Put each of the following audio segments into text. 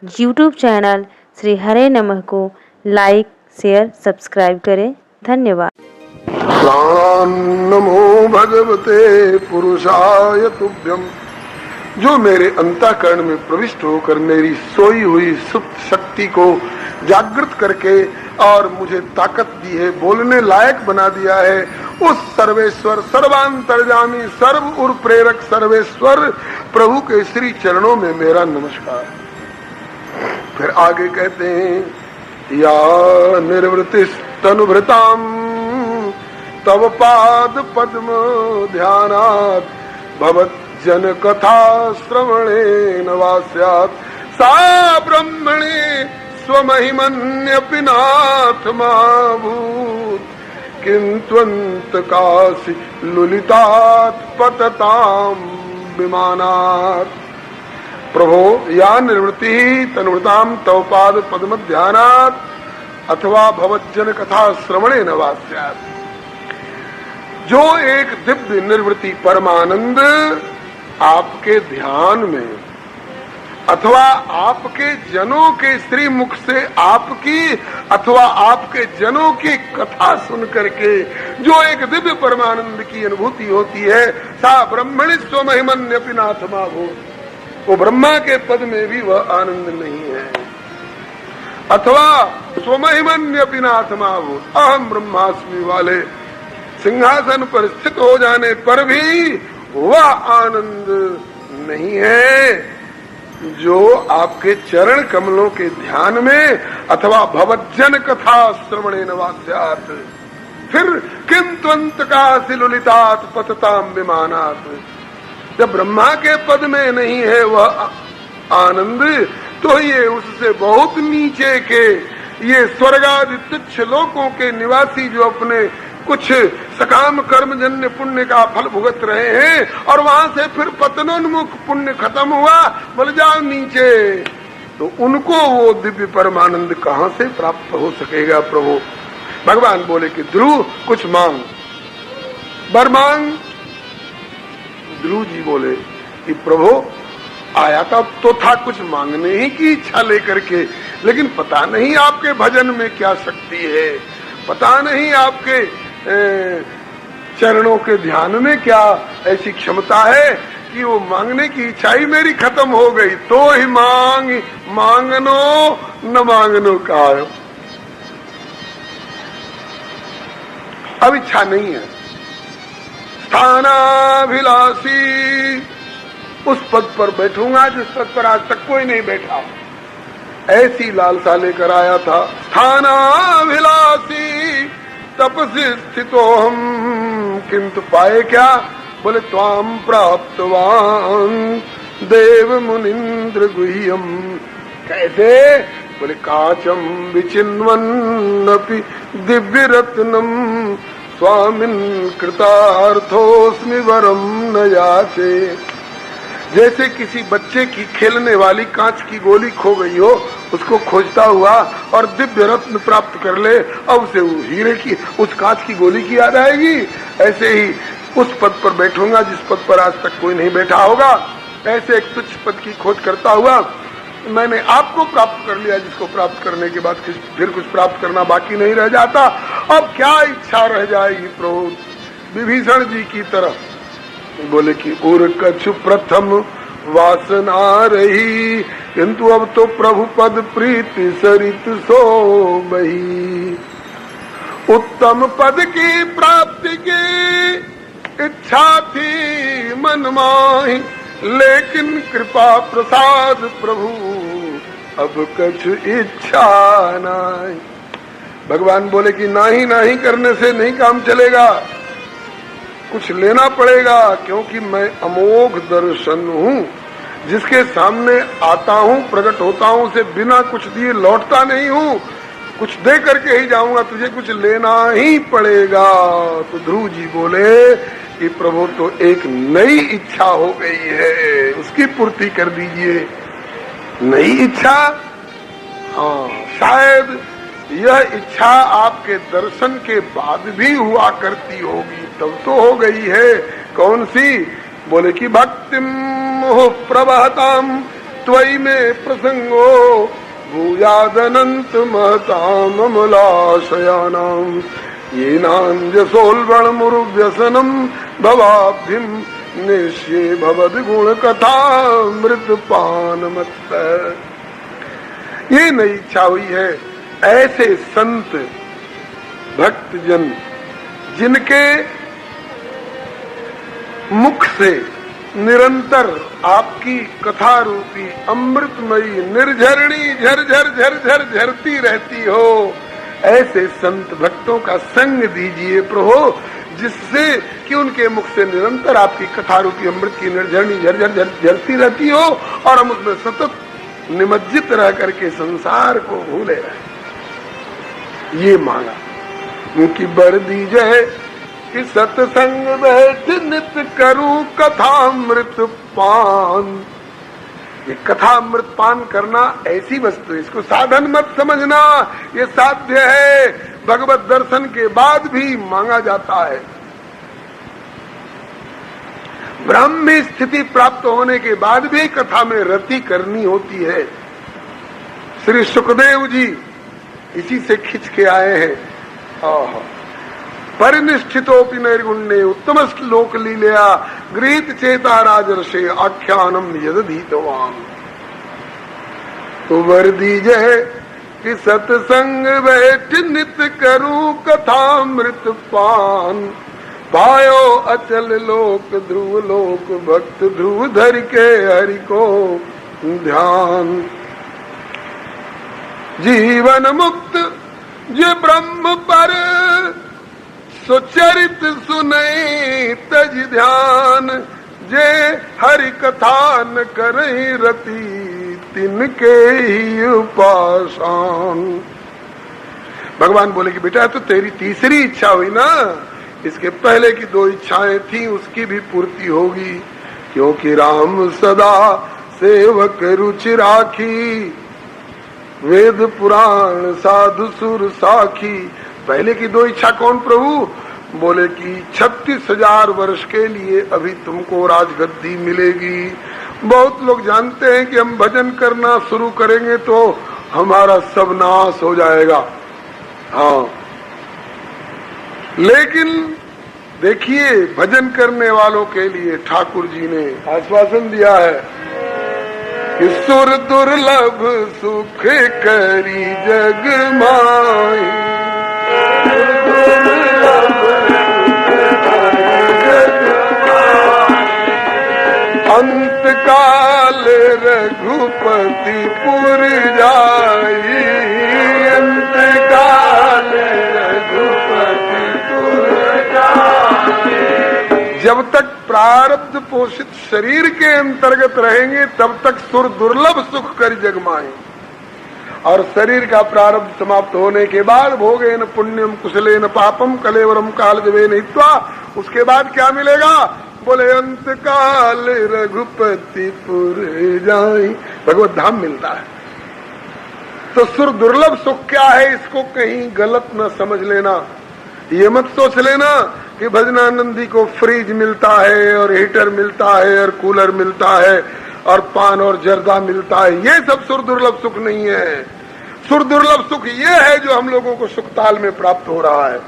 YouTube channel Shri हरे नमः को like, share, subscribe करें। धन्यवाद। नमो भगवते पुरुषाय तुभ्यम। जो मेरे अंतःकरण में प्रविष्ट होकर मेरी सोई हुई सुप्त शक्ति को जागृत करके और मुझे ताकत दी है, बोलने लायक बना दिया है, उस सर्वेश्वर, सर्वांतर्यामी, सर्व उर प्रेरक सर्वेश्वर प्रभु के श्री चरणों में मेरा नमस्कार। फिर आगे कहते हैं, या निर्वृतिस्तनुभृताम तव पाद पद्म ध्यानात् भवज्जन कथा श्रवणेन वा स्यात् सा ब्रह्मणे स्वमहिमन्यपि नाथमाभूत् किंत्वन्तकासि लुलितात् पततां विमानात्। प्रभो या निर्वृति तनुभृताम तव पाद पद्म ध्यानात् अथवा भवज्जन कथा श्रवणेन वा स्यात्। जो एक दिव्य निर्वृत्ति परमानंद आपके ध्यान में अथवा आपके जनों के श्री मुख से आपकी अथवा आपके जनों की कथा सुन करके जो एक दिव्य परमानंद की अनुभूति होती है, सा ब्रह्मणि स्वमहिमन्यपि नाथमाभूत्। वो ब्रह्मा के पद में भी वह आनंद नहीं है। अथवा स्वमहिमन्यपि नाथमाभूत्, अहम ब्रह्मास्मि वाले सिंहासन पर स्थित हो जाने पर भी वह आनंद नहीं है जो आपके चरण कमलों के ध्यान में अथवा भवज्जन कथा श्रवणेन वा स्यात्। फिर किंत्वन्तकासि लुलितात् पततां विमानात्। जब ब्रह्मा के पद में नहीं है वह आनंद, तो ये उससे बहुत नीचे के ये स्वर्गादि तुच्छ लोकों के निवासी जो अपने कुछ सकाम कर्मजन्य पुण्य का फल भुगत रहे हैं और वहां से फिर पतनोन्मुख पुण्य खत्म हुआ, बोले जाओ नीचे, तो उनको वो दिव्य परमानंद कहां से प्राप्त हो सकेगा। प्रभु भगवान बोले कि ध्रुव कुछ मांग, बर मांग। ध्रुव जी बोले कि प्रभु आया तो था कुछ मांगने ही की इच्छा लेकर के, लेकिन पता नहीं आपके भजन में क्या शक्ति है, पता नहीं आपके चरणों के ध्यान में क्या ऐसी क्षमता है कि वो मांगने की इच्छा ही मेरी खत्म हो गई। तो ही मांगनो न मांगनो का अब इच्छा नहीं है। स्थानाभिलाषी, उस पद पर बैठूंगा जिस पद पर आज तक कोई नहीं बैठा, ऐसी लालसा लेकर आया था। स्थानाभिलाषी तपसि स्थितो हम, किंतु पाए क्या, बोले त्वाम प्राप्तवान देव मुनिंद्र गुह्यम। कैसे, बोले काचम विचिन्वन्नपि दिव्य रत्नम स्वामिन् कृतार्थोस्मि वरम न याचे। जैसे किसी बच्चे की खेलने वाली कांच की गोली खो गई हो, उसको खोजता हुआ और दिव्य रत्न प्राप्त कर ले, अब उसे वो हीरे की उस कांच की गोली की याद आएगी। ऐसे ही उस पद पर बैठूंगा जिस पद पर आज तक कोई नहीं बैठा होगा। ऐसे एक तुच्छ पद की खोज करता हुआ मैंने आपको प्राप्त कर लिया, जिसको प्राप्त करने के बाद फिर कुछ प्राप्त करना बाकी नहीं रह जाता। अब क्या इच्छा रह जाएगी प्रभु। विभीषण जी की तरह बोले कि उर कछु प्रथम वासना रही, किंतु अब तो प्रभु पद प्रीति सरित सो बही। उत्तम पद की प्राप्ति की इच्छा थी मन माही, लेकिन कृपा प्रसाद प्रभु अब कछु इच्छा नहीं। भगवान बोले कि नहीं नहीं करने से नहीं काम चलेगा, कुछ लेना पड़ेगा, क्योंकि मैं अमोघ दर्शन हूँ, जिसके सामने आता हूँ, प्रकट होता हूँ, उसे बिना कुछ दिए लौटता नहीं हूँ, कुछ दे करके ही जाऊंगा, तुझे कुछ लेना ही पड़ेगा। तो ध्रुव जी बोले कि प्रभु तो एक नई इच्छा हो गई है, उसकी पूर्ति कर दीजिए। नई इच्छा, हाँ शायद यह इच्छा आपके दर्शन के बाद भी हुआ करती होगी, तब तो हो गई है। कौन सी, बोले कि भक्तिम प्रवहताम त्वयि में प्रसंगो भूयादनंत महताम अमलाशयानाम ये नांजसोल्बण मुरुव्यसनम भवाब्धिम निश्ये भवद गुण कथा मृत पान मत। ये नई इच्छा हुई है ऐसे संत भक्त जन जिनके मुख से निरंतर आपकी कथा रूपी अमृतमयी निर्झरणी झरझर झरझर झरती रहती हो, ऐसे संत भक्तों का संग दीजिए प्रभु, जिससे कि उनके मुख से निरंतर आपकी कथा रूपी अमृत की निर्झरणी झरझर झरती रहती हो और हम उसमें सतत निमज्जित रह करके संसार को भूले रहे। ये मांगा उनकी बर दी जय कि सत्संग बैठ नित करूं कथामृत पान। ये कथामृत पान करना ऐसी वस्तु है, इसको साधन मत समझना, ये साध्य है, भगवत दर्शन के बाद भी मांगा जाता है। ब्राह्मी स्थिति प्राप्त होने के बाद भी कथा में रति करनी होती है। श्री सुखदेव जी इसी से खिंच के आए हैं। परिनिष्ठितोपि नैर्गुण्ये उत्तम श्लोक लीलया गृहीत चेता राजर्षे आख्यानम यदधीतवान। तो वर दीजय कि सत्संग बैठ नित करूं कथामृत पान। पायो अचल लोक ध्रुव लोक भक्त ध्रुव धर के हरि को ध्यान। जीवन मुक्त जे ब्रह्म पर सुचरित सुनई तज ध्यान। जे हरि कथा न करई रति तिनके ही उपासन। भगवान बोले कि बेटा तो तेरी तीसरी इच्छा हुई ना, इसके पहले की दो इच्छाएं थी उसकी भी पूर्ति होगी, क्योंकि राम सदा सेवक रुचि राखी वेद पुराण साधु सुर साखी। पहले की दो इच्छा कौन प्रभु? बोले कि 36,000 वर्ष के लिए अभी तुमको राजगद्दी मिलेगी। बहुत लोग जानते हैं कि हम भजन करना शुरू करेंगे तो हमारा सब नाश हो जाएगा। हाँ, लेकिन देखिए भजन करने वालों के लिए ठाकुर जी ने आश्वासन दिया है कि सुर दुर्लभ सुख करी जग माई। अंत काल रघुपति पुर जाई। अंत काल रघुपति पुर जाई। जब तक प्रारब्ध पोषित शरीर के अंतर्गत रहेंगे तब तक सुर दुर्लभ सुख कर जगमाए, और शरीर का प्रारब्ध समाप्त होने के बाद भोगे न पुण्यम कुशले न पापम कलेवरम काल जवे नित्वा। उसके बाद क्या मिलेगा? बोले अंत काल रघुपति पुर जाई, भगवत धाम मिलता है। तो सुर दुर्लभ सुख क्या है, इसको कहीं गलत न समझ लेना। ये मत सोच लेना कि भजनानंदी को फ्रिज मिलता है और हीटर मिलता है और कूलर मिलता है और पान और जर्दा मिलता है। ये सब सुर दुर्लभ सुख नहीं है। सुर दुर्लभ सुख ये है जो हम लोगों को सुखताल में प्राप्त हो रहा है।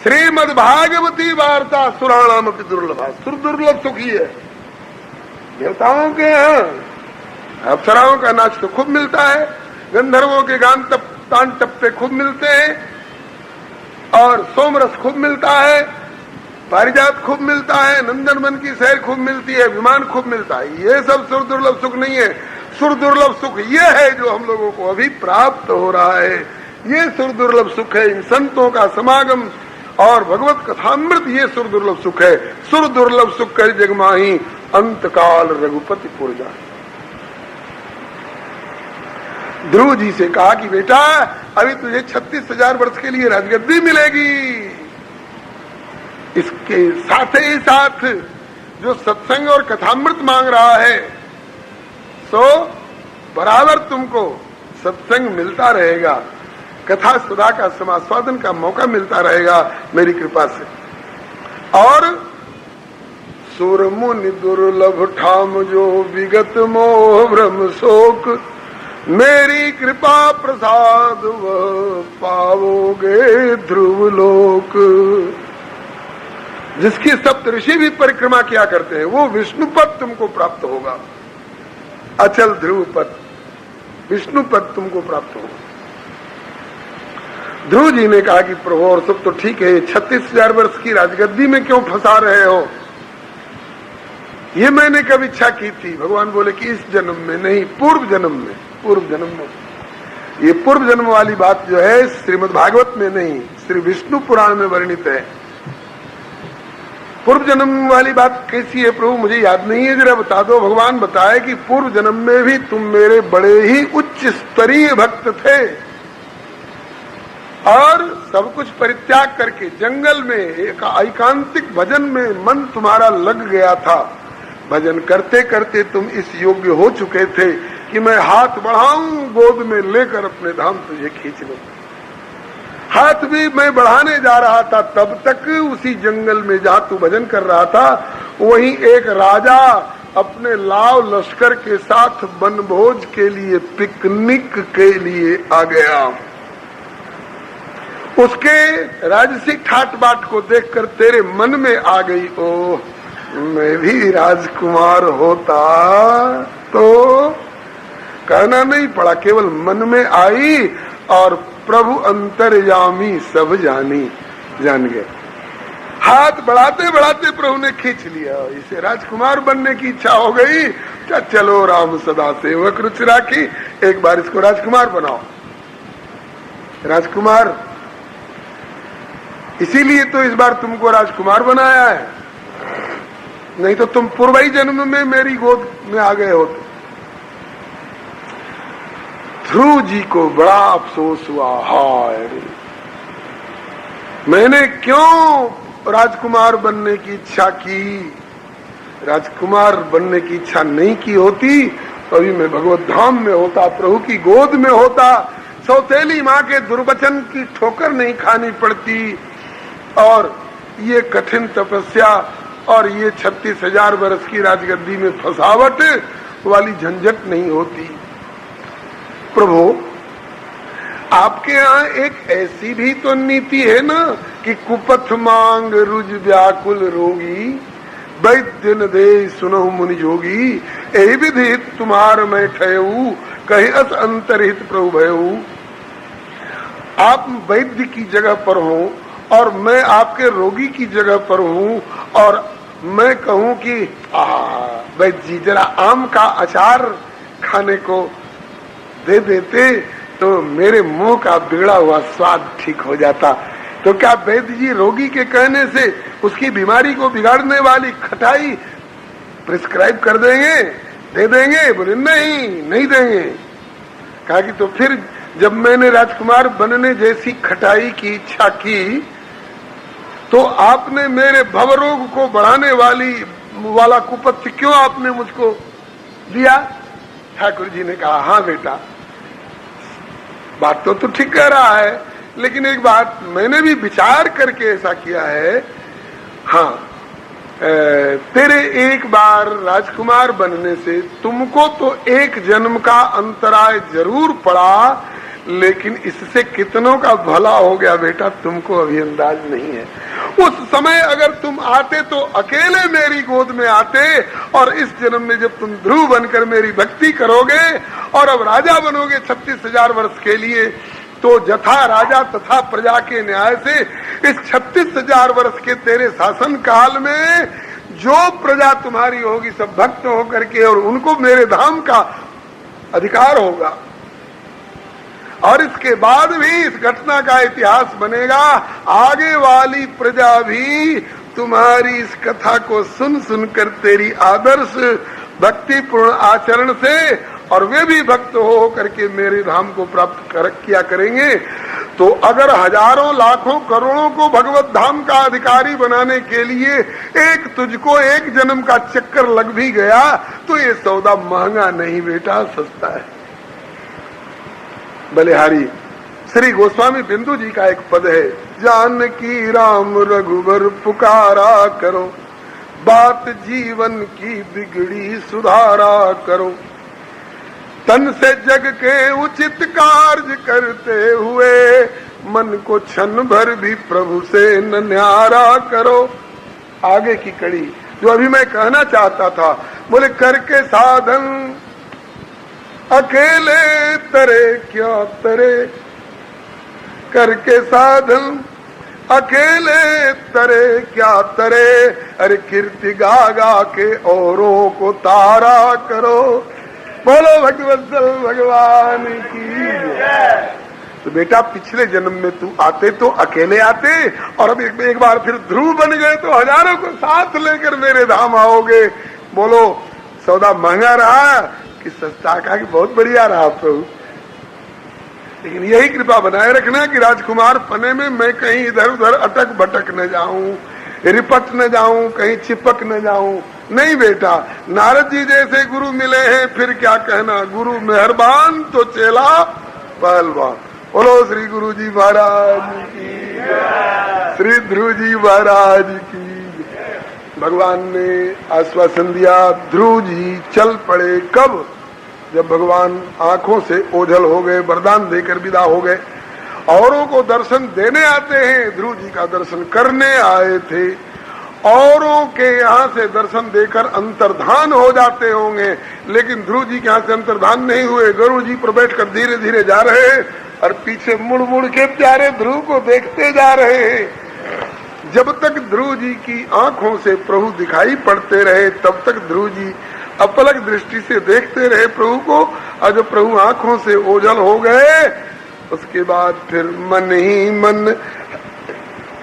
श्रीमद् भागवती वार्ता सुराणाम अपि दुर्लभा। सुर दुर्लभ सुख ही है। देवताओं के यहाँ अप्सराओं का नाच तो खूब मिलता है, गंधर्वों के गान तान टप्पे खूब मिलते हैं, और सोमरस खूब मिलता है, पारिजात खूब मिलता है, नंदनवन की सैर खूब मिलती है, विमान खूब मिलता है। ये सब सुर दुर्लभ सुख नहीं है। सुर दुर्लभ सुख ये है जो हम लोगों को अभी प्राप्त हो रहा है। ये सुर दुर्लभ सुख है, इन संतों का समागम और भगवत कथामृत, ये सुर दुर्लभ सुख है। सुर दुर्लभ सुख कर जगमाही अंतकाल रघुपति पुर जाए। ध्रुव जी से कहा कि बेटा अभी तुझे 36,000 वर्ष के लिए राजगद्दी मिलेगी। इसके साथ ही साथ जो सत्संग और कथामृत मांग रहा है तो बराबर तुमको सत्संग मिलता रहेगा, कथा सुधा का समास्वादन का मौका मिलता रहेगा मेरी कृपा से। और सुर मुनि दुर्लभ ठाम जो विगत मोह भ्रम शोक, मेरी कृपा प्रसाद वह पाओगे ध्रुव लोक। जिसकी सप्त ऋषि भी परिक्रमा किया करते हैं वो विष्णु पद तुमको प्राप्त होगा। अचल ध्रुव पद, विष्णु पद तुमको प्राप्त होगा। ध्रुव जी ने कहा कि प्रभु और सब तो ठीक है, 36,000 वर्ष की राजगद्दी में क्यों फंसा रहे हो? ये मैंने कब इच्छा की थी? भगवान बोले कि इस जन्म में नहीं, पूर्व जन्म में। पूर्व जन्म में, ये पूर्व जन्म वाली बात जो है श्रीमद् भागवत में नहीं, श्री विष्णु पुराण में वर्णित है। पूर्व जन्म वाली बात कैसी है प्रभु? मुझे याद नहीं है, जरा बता दो। भगवान बताए कि पूर्व जन्म में भी तुम मेरे बड़े ही उच्च स्तरीय भक्त थे और सब कुछ परित्याग करके जंगल में एक एकांतिक भजन में मन तुम्हारा लग गया था। भजन करते करते तुम इस योग्य हो चुके थे कि मैं हाथ बढ़ाऊं, गोद में लेकर अपने धाम तुझे खींच लूं। हाथ भी मैं बढ़ाने जा रहा था, तब तक उसी जंगल में जहां तू भजन कर रहा था वहीं एक राजा अपने लाव लश्कर के साथ वनभोज के लिए, पिकनिक के लिए आ गया। उसके राजसिक ठाट बाट को देखकर तेरे मन में आ गई, ओह मैं भी राजकुमार होता तो। कहना नहीं पड़ा, केवल मन में आई और प्रभु अंतर्यामी सब जान गए। हाथ बढ़ाते बढ़ाते प्रभु ने खींच लिया, इसे राजकुमार बनने की इच्छा हो गई। चलो राम सदा सेवक रुचि राखी, एक बार इसको राजकुमार बनाओ। राजकुमार इसीलिए तो इस बार तुमको राजकुमार बनाया है, नहीं तो तुम पूर्वी जन्म में मेरी गोद में आ गए होते। ध्रुव जी को बड़ा अफसोस हुआ, हाय मैंने क्यों राजकुमार बनने की इच्छा की? राजकुमार बनने की इच्छा नहीं की होती तो अभी मैं भगवत धाम में होता, प्रभु की गोद में होता, सौतेली माँ के दुर्वचन की ठोकर नहीं खानी पड़ती और ये कठिन तपस्या और ये 36,000 वर्ष की राजगद्दी में फसावट वाली झंझट नहीं होती। प्रभु आपके यहाँ एक ऐसी भी तो नीति है ना कि कुपथ मांग रुज व्याकुल रोगी, वैद्य न दे सुनहु मुनि जोगी, यही विधि तुम्हार मैं ठयऊ, कहे अस अंतरहित प्रभु भयऊ। आप वैद्य की जगह पर हो और मैं आपके रोगी की जगह पर हूँ और मैं कहूँ कि वैद्य जी जरा आम का अचार खाने को दे देते तो मेरे मुंह का बिगड़ा हुआ स्वाद ठीक हो जाता। तो क्या वैद्य जी रोगी के कहने से उसकी बीमारी को बिगाड़ने वाली खटाई प्रिस्क्राइब कर देंगे, दे देंगे? बोले नहीं देंगे। कहा कि तो फिर जब मैंने राजकुमार बनने जैसी खटाई की इच्छा की तो आपने मेरे भवरोग को बढ़ाने वाला कुपथ्य क्यों आपने मुझको दिया? ठाकुर जी ने कहा, हाँ बेटा बात तो ठीक कह रहा है, लेकिन एक बात मैंने भी विचार करके ऐसा किया है। हाँ तेरे एक बार राजकुमार बनने से तुमको तो एक जन्म का अंतराय जरूर पड़ा, लेकिन इससे कितनों का भला हो गया बेटा तुमको अभी अंदाज नहीं है। उस समय अगर तुम आते तो अकेले मेरी गोद में आते और इस जन्म में जब तुम ध्रुव बनकर मेरी भक्ति करोगे और अब राजा बनोगे 36,000 वर्ष के लिए, तो जथा राजा तथा प्रजा के न्याय से इस 36,000 वर्ष के तेरे शासन काल में जो प्रजा तुम्हारी होगी सब भक्त होकर के और उनको मेरे धाम का अधिकार होगा। और इसके बाद भी इस घटना का इतिहास बनेगा, आगे वाली प्रजा भी तुम्हारी इस कथा को सुन सुनकर तेरी आदर्श भक्तिपूर्ण आचरण से और वे भी भक्त हो करके मेरे धाम को प्राप्त किया करेंगे। तो अगर हजारों लाखों करोड़ों को भगवत धाम का अधिकारी बनाने के लिए एक तुझको एक जन्म का चक्कर लग भी गया तो ये सौदा महंगा नहीं बेटा, सस्ता है। बलिहारी श्री गोस्वामी बिंदु जी का एक पद है, जानकी राम रघुवर पुकारा करो, बात जीवन की बिगड़ी सुधारा करो। तन से जग के उचित कार्य करते हुए मन को क्षण भर भी प्रभु से न न्यारा करो। आगे की कड़ी जो अभी मैं कहना चाहता था, बोले करके साधन अकेले तरे क्या तरे, करके साधन अकेले तरे क्या तरे, अरे कीर्ति गा गा के औरों को तारा करो। बोलो भगवत्सल भगवान की। तो बेटा पिछले जन्म में तू आते तो अकेले आते, और अब एक बार फिर ध्रुव बन गए तो हजारों को साथ लेकर मेरे धाम आओगे। बोलो सौदा महंगा रहा कि सस्ता? का कि बहुत बढ़िया रहा प्रभु, लेकिन यही कृपा बनाए रखना कि राजकुमार पने में मैं कहीं इधर उधर अटक भटक न जाऊं, रिपट न जाऊं, कहीं चिपक न जाऊं। नहीं बेटा, नारद जी जैसे गुरु मिले हैं, फिर क्या कहना, गुरु मेहरबान तो चेला पहलवान। बोलो श्री गुरु जी महाराज की, श्री ध्रुव जी महाराज की। भगवान ने आश्वासन दिया, ध्रुव जी चल पड़े। कब? जब भगवान आंखों से ओझल हो गए, वरदान देकर विदा हो गए। औरों को दर्शन देने आते हैं, ध्रुव जी का दर्शन करने आए थे। औरों के यहाँ से दर्शन देकर अंतर्धान हो जाते होंगे, लेकिन ध्रुव जी के यहाँ से अंतर्धान नहीं हुए। गरुड़ जी पर बैठकर धीरे धीरे जा रहे हैं और पीछे मुड़ मुड़ के प्यारे ध्रुव को देखते जा रहे हैं। जब तक ध्रुव जी की आंखों से प्रभु दिखाई पड़ते रहे, तब तक ध्रुव जी अपलक दृष्टि से देखते रहे प्रभु को। और जब प्रभु आंखों से ओझल हो गए, उसके बाद फिर मन ही मन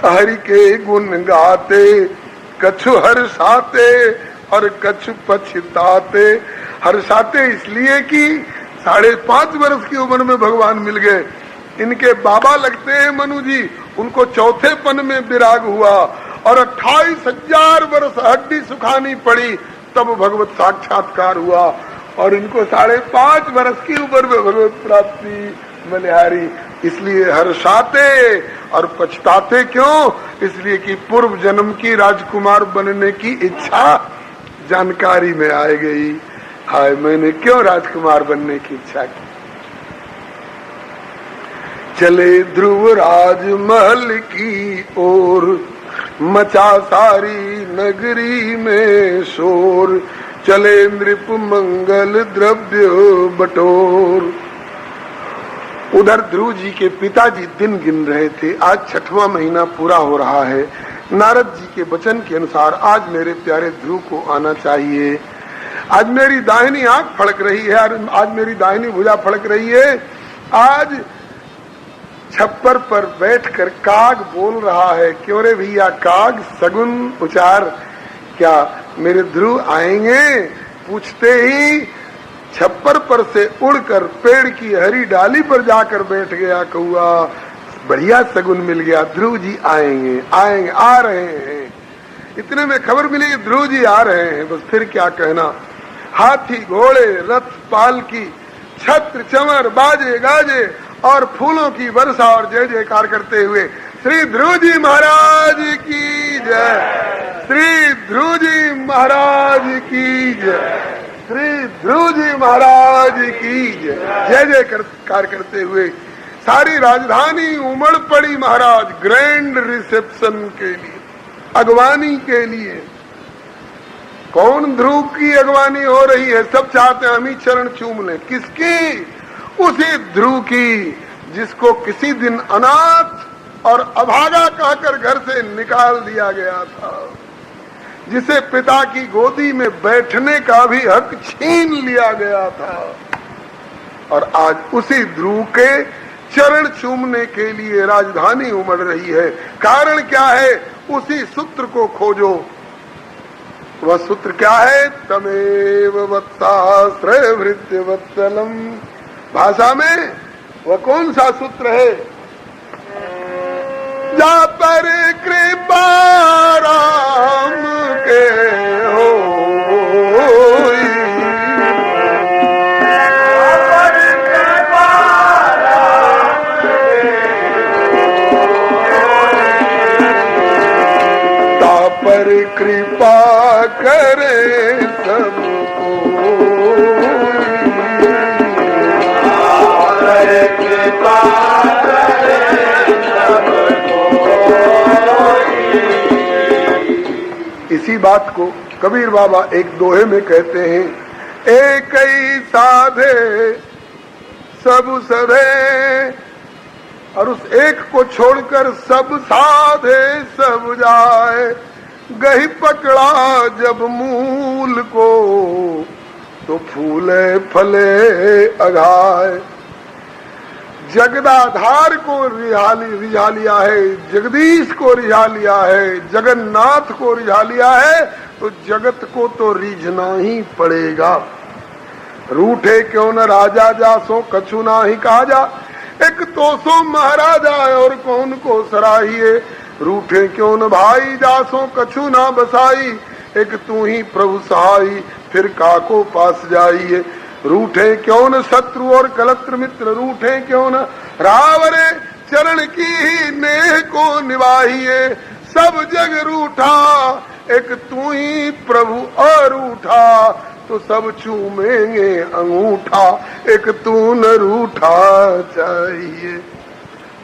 हरि के गुण गाते, कछु हर्षाते और कछु पछताते। हर्षाते इसलिए कि 5.5 वर्ष की उम्र में भगवान मिल गए। इनके बाबा लगते हैं मनु जी, उनको चौथे पन में विराग हुआ और 28,000 वर्ष हड्डी सुखानी पड़ी, तब भगवत साक्षात्कार हुआ। और इनको 5.5 वर्ष की उम्र में भगवत प्राप्ति बलिहारी। इसलिए हर्षाते और पछताते क्यों? इसलिए कि पूर्व जन्म की राजकुमार बनने की इच्छा जानकारी में आ गई। हाय, मैंने क्यों राजकुमार बनने की इच्छा की। चले ध्रुव राजमहल की ओर, मचा सारी नगरी में शोर, चले नृप मंगल द्रव्य बटोर। उधर ध्रुव जी के पिताजी दिन गिन रहे थे। आज 6वां महीना पूरा हो रहा है। नारद जी के वचन के अनुसार आज मेरे प्यारे ध्रुव को आना चाहिए। आज मेरी दाहिनी आंख फड़क रही है, आज मेरी दाहिनी भुजा फड़क रही है। आज छप्पर पर बैठकर काग बोल रहा है, क्यों रे भैया काग, सगुन उचार, क्या मेरे ध्रुव आएंगे? पूछते ही छप्पर पर से उड़कर पेड़ की हरी डाली पर जाकर बैठ गया कौआ। बढ़िया सगुन मिल गया, ध्रुव जी आएंगे, आएंगे, आ रहे हैं। इतने में खबर मिली कि ध्रुव जी आ रहे हैं। बस फिर क्या कहना। हाथी घोड़े रथ पालकी छत्र चमर बाजे गाजे और फूलों की वर्षा और जय जयकार करते हुए श्री ध्रुव जी महाराज की जय, श्री ध्रुव जी महाराज की जय, श्री ध्रुव जी महाराज की जय, जय जयकार करते हुए सारी राजधानी उमड़ पड़ी महाराज ग्रैंड रिसेप्शन के लिए, अगवानी के लिए। कौन ध्रुव की अगवानी हो रही है? सब चाहते हैं हम ही चरण चूम लें। किसकी? उसी ध्रुव की जिसको किसी दिन अनाथ और अभागा कहकर घर से निकाल दिया गया था, जिसे पिता की गोदी में बैठने का भी हक छीन लिया गया था। और आज उसी ध्रुव के चरण चूमने के लिए राजधानी उमड़ रही है। कारण क्या है? उसी सूत्र को खोजो। वह सूत्र क्या है? तमेव वत्साश्रय भृत्य वत्सलम। भाषा में वह कौन सा सूत्र है? जा पर कृपा राम के हो, पर कृपा करे सबको कृपा करे सबको। इसी बात को कबीर बाबा एक दोहे में कहते हैं, एक ही साधे सब सधे, और उस एक को छोड़कर सब साधे सब जाए। गही पकड़ा जब मूल को तो फूले फले अघाए। जगदाधार को रिझा लिया है, जगदीश को रिझा लिया है, जगन्नाथ को रिझा लिया है, तो जगत को तो रीझना ही पड़ेगा। रूठे क्यों न राजा जासो कछु ना ही कहा जा, एक तो सो महाराजा और कौन को सराहिए। रूठे क्यों न भाई जासो कछु ना बसाई, एक तू ही प्रभु सहाई फिर काको पास जाइए। रूठे क्यों न शत्रु और कलत्र मित्र, रूठे क्यों न रावरे चरण की ही नेह को निभाइए। सब जग रूठा एक तू ही प्रभु और उठा, तो सब चूमेंगे अंगूठा, एक तू न रूठा चाहिए।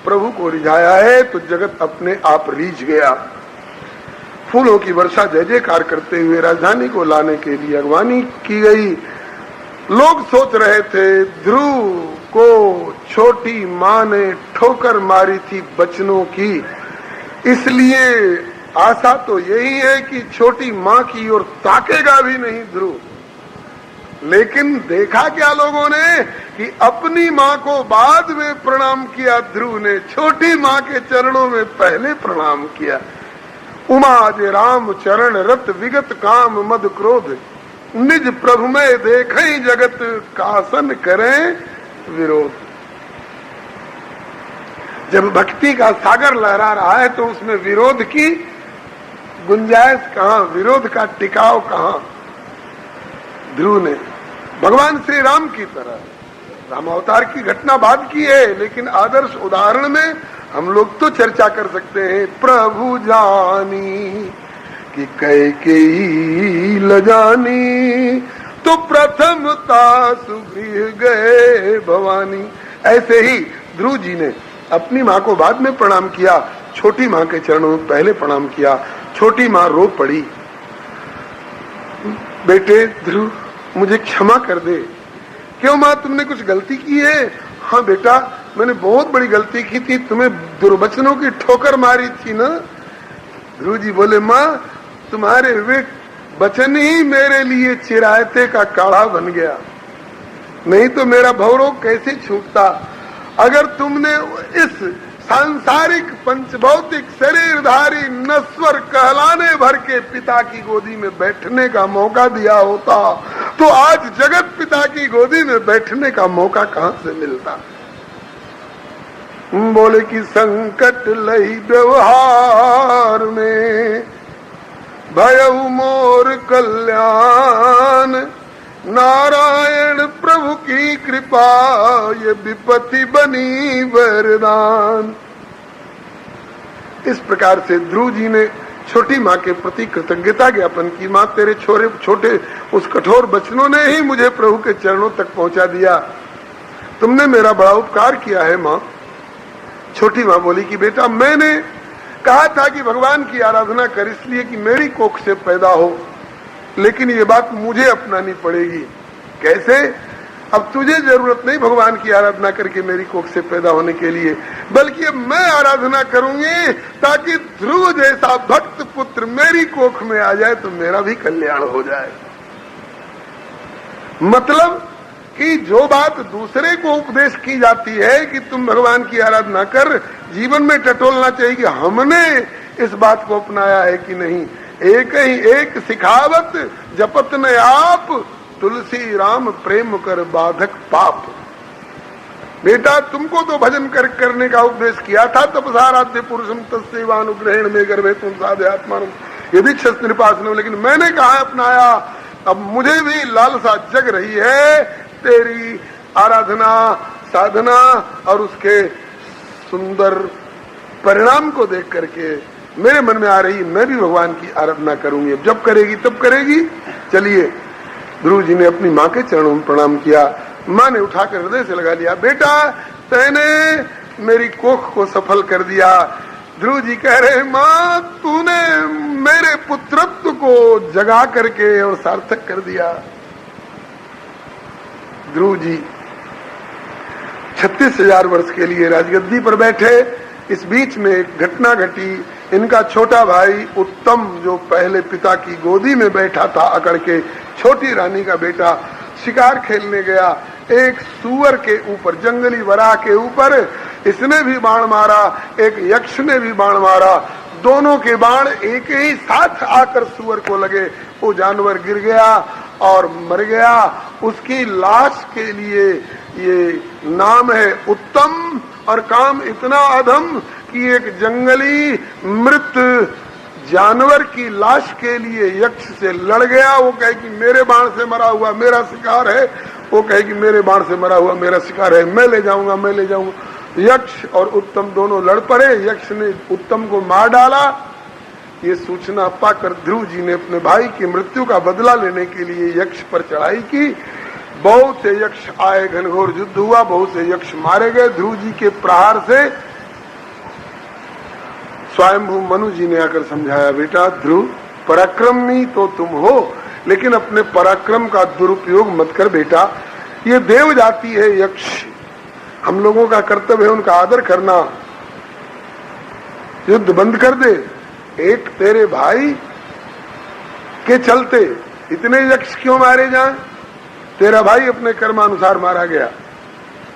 प्रभु को रिझाया है तो जगत अपने आप रीझ गया। फूलों की वर्षा जय जयकार करते हुए राजधानी को लाने के लिए अगवानी की गई। लोग सोच रहे थे ध्रुव को छोटी माँ ने ठोकर मारी थी बचनों की, इसलिए आशा तो यही है कि छोटी माँ की ओर ताकेगा भी नहीं ध्रुव। लेकिन देखा क्या लोगों ने कि अपनी माँ को बाद में प्रणाम किया ध्रुव ने, छोटी माँ के चरणों में पहले प्रणाम किया। उमा जे राम चरण रत विगत काम मद क्रोध, निज प्रभु में देखें जगत कासन करें विरोध। जब भक्ति का सागर लहरा रहा है तो उसमें विरोध की गुंजाइश कहाँ, विरोध का टिकाव कहाँ। ध्रुव ने भगवान श्री राम की तरह, राम अवतार की घटना बाद की है, लेकिन आदर्श उदाहरण में हम लोग तो चर्चा कर सकते हैं। प्रभु जानी कि कैकेयी लजानी, तो प्रथमता सुगृह गए भवानी। ऐसे ही ध्रुव जी ने अपनी माँ को बाद में प्रणाम किया, छोटी माँ के चरणों में पहले प्रणाम किया। छोटी माँ रो पड़ी, बेटे ध्रुव मुझे क्षमा कर दे। क्यों माँ, तुमने कुछ गलती की है? हाँ बेटा, मैंने बहुत बड़ी गलती की थी, तुम्हें दुर्वचनों की ठोकर मारी थी ना। ध्रुव जी बोले, माँ तुम्हारे वे वचन ही मेरे लिए चिरायते का काढ़ा बन गया, नहीं तो मेरा भवरोग कैसे छूटता। अगर तुमने इस सांसारिक पंचभौतिक शरीरधारी नश्वर कहलाने भर के पिता की गोदी में बैठने का मौका दिया होता तो आज जगत पिता की गोदी में बैठने का मौका कहां से मिलता। बोले कि संकट लई व्यवहार में भयउ मोर कल्याण, नारायण प्रभु की कृपा ये विपत्ति बनी वरदान। इस प्रकार से ध्रुव जी ने छोटी माँ के प्रति कृतज्ञता ज्ञापन की। माँ तेरे छोटे उस कठोर बचनों ने ही मुझे प्रभु के चरणों तक पहुंचा दिया, तुमने मेरा बड़ा उपकार किया है माँ। छोटी माँ बोली कि बेटा मैंने कहा था कि भगवान की आराधना कर इसलिए कि मेरी कोख से पैदा हो, लेकिन ये बात मुझे अपनानी पड़ेगी। कैसे? अब तुझे जरूरत नहीं भगवान की आराधना करके मेरी कोख से पैदा होने के लिए, बल्कि अब मैं आराधना करूंगी ताकि ध्रुव जैसा भक्त पुत्र मेरी कोख में आ जाए तो मेरा भी कल्याण हो जाए। मतलब कि जो बात दूसरे को उपदेश की जाती है कि तुम भगवान की आराधना कर, जीवन में टटोलना चाहिए कि हमने इस बात को अपनाया है कि नहीं। एक ही एक सिखावत जपत न आप, तुलसी राम प्रेम कर बाधक पाप। बेटा तुमको तो भजन करने का उपदेश किया था, तपसाराध्य पुरुषम तस्सेवानुग्रहण में गर्भे तुम साधे आत्मान यदि क्षस निपासन, लेकिन मैंने कहा अपनाया। अब मुझे भी लालसा जग रही है तेरी आराधना साधना और उसके सुंदर परिणाम को देख करके। मेरे मन में आ रही, मैं भी भगवान की आराधना करूंगी। अब जब करेगी तब करेगी। चलिए, ध्रुव जी ने अपनी माँ के चरणों में प्रणाम किया। माँ ने उठाकर हृदय से लगा लिया, बेटा तैने मेरी कोख को सफल कर दिया। ध्रुव जी कह रहे, माँ तूने मेरे पुत्रत्व को जगा करके और सार्थक कर दिया। ध्रुव जी 36,000 वर्ष के लिए राजगद्दी पर बैठे। इस बीच में एक घटना घटी। इनका छोटा भाई उत्तम, जो पहले पिता की गोदी में बैठा था अकड़ के, छोटी रानी का बेटा, शिकार खेलने गया। एक सूअर के ऊपर, जंगली वराह के ऊपर इसने भी बाण मारा, एक यक्ष ने भी बाण मारा। दोनों के बाण एक ही साथ आकर सूअर को लगे। वो जानवर गिर गया और मर गया। उसकी लाश के लिए ये नाम है उत्तम। और काम इतना अधम कि एक जंगली मृत जानवर की लाश के लिए यक्ष से लड़ गया। वो कहे कि मेरे बाण से मरा हुआ मेरा शिकार है, वो कहे कि मेरे बाण से मरा हुआ मेरा शिकार है, मैं ले जाऊंगा, मैं ले जाऊंगा। यक्ष और उत्तम दोनों लड़ पड़े। यक्ष ने उत्तम को मार डाला। ये सूचना पाकर ध्रुव जी ने अपने भाई की मृत्यु का बदला लेने के लिए यक्ष पर चढ़ाई की। बहुत से यक्ष आए, घनघोर युद्ध हुआ, बहुत से यक्ष मारे गए। ध्रुव जी के प्रहार से स्वयंभू मनु जी ने आकर समझाया, बेटा ध्रुव पराक्रमी तो तुम हो, लेकिन अपने पराक्रम का दुरुपयोग मत कर बेटा। ये देव जाति है यक्ष, हम लोगों का कर्तव्य है उनका आदर करना। युद्ध बंद कर दे। एक तेरे भाई के चलते इतने यक्ष क्यों मारे जाएं? तेरा भाई अपने कर्मानुसार मारा गया,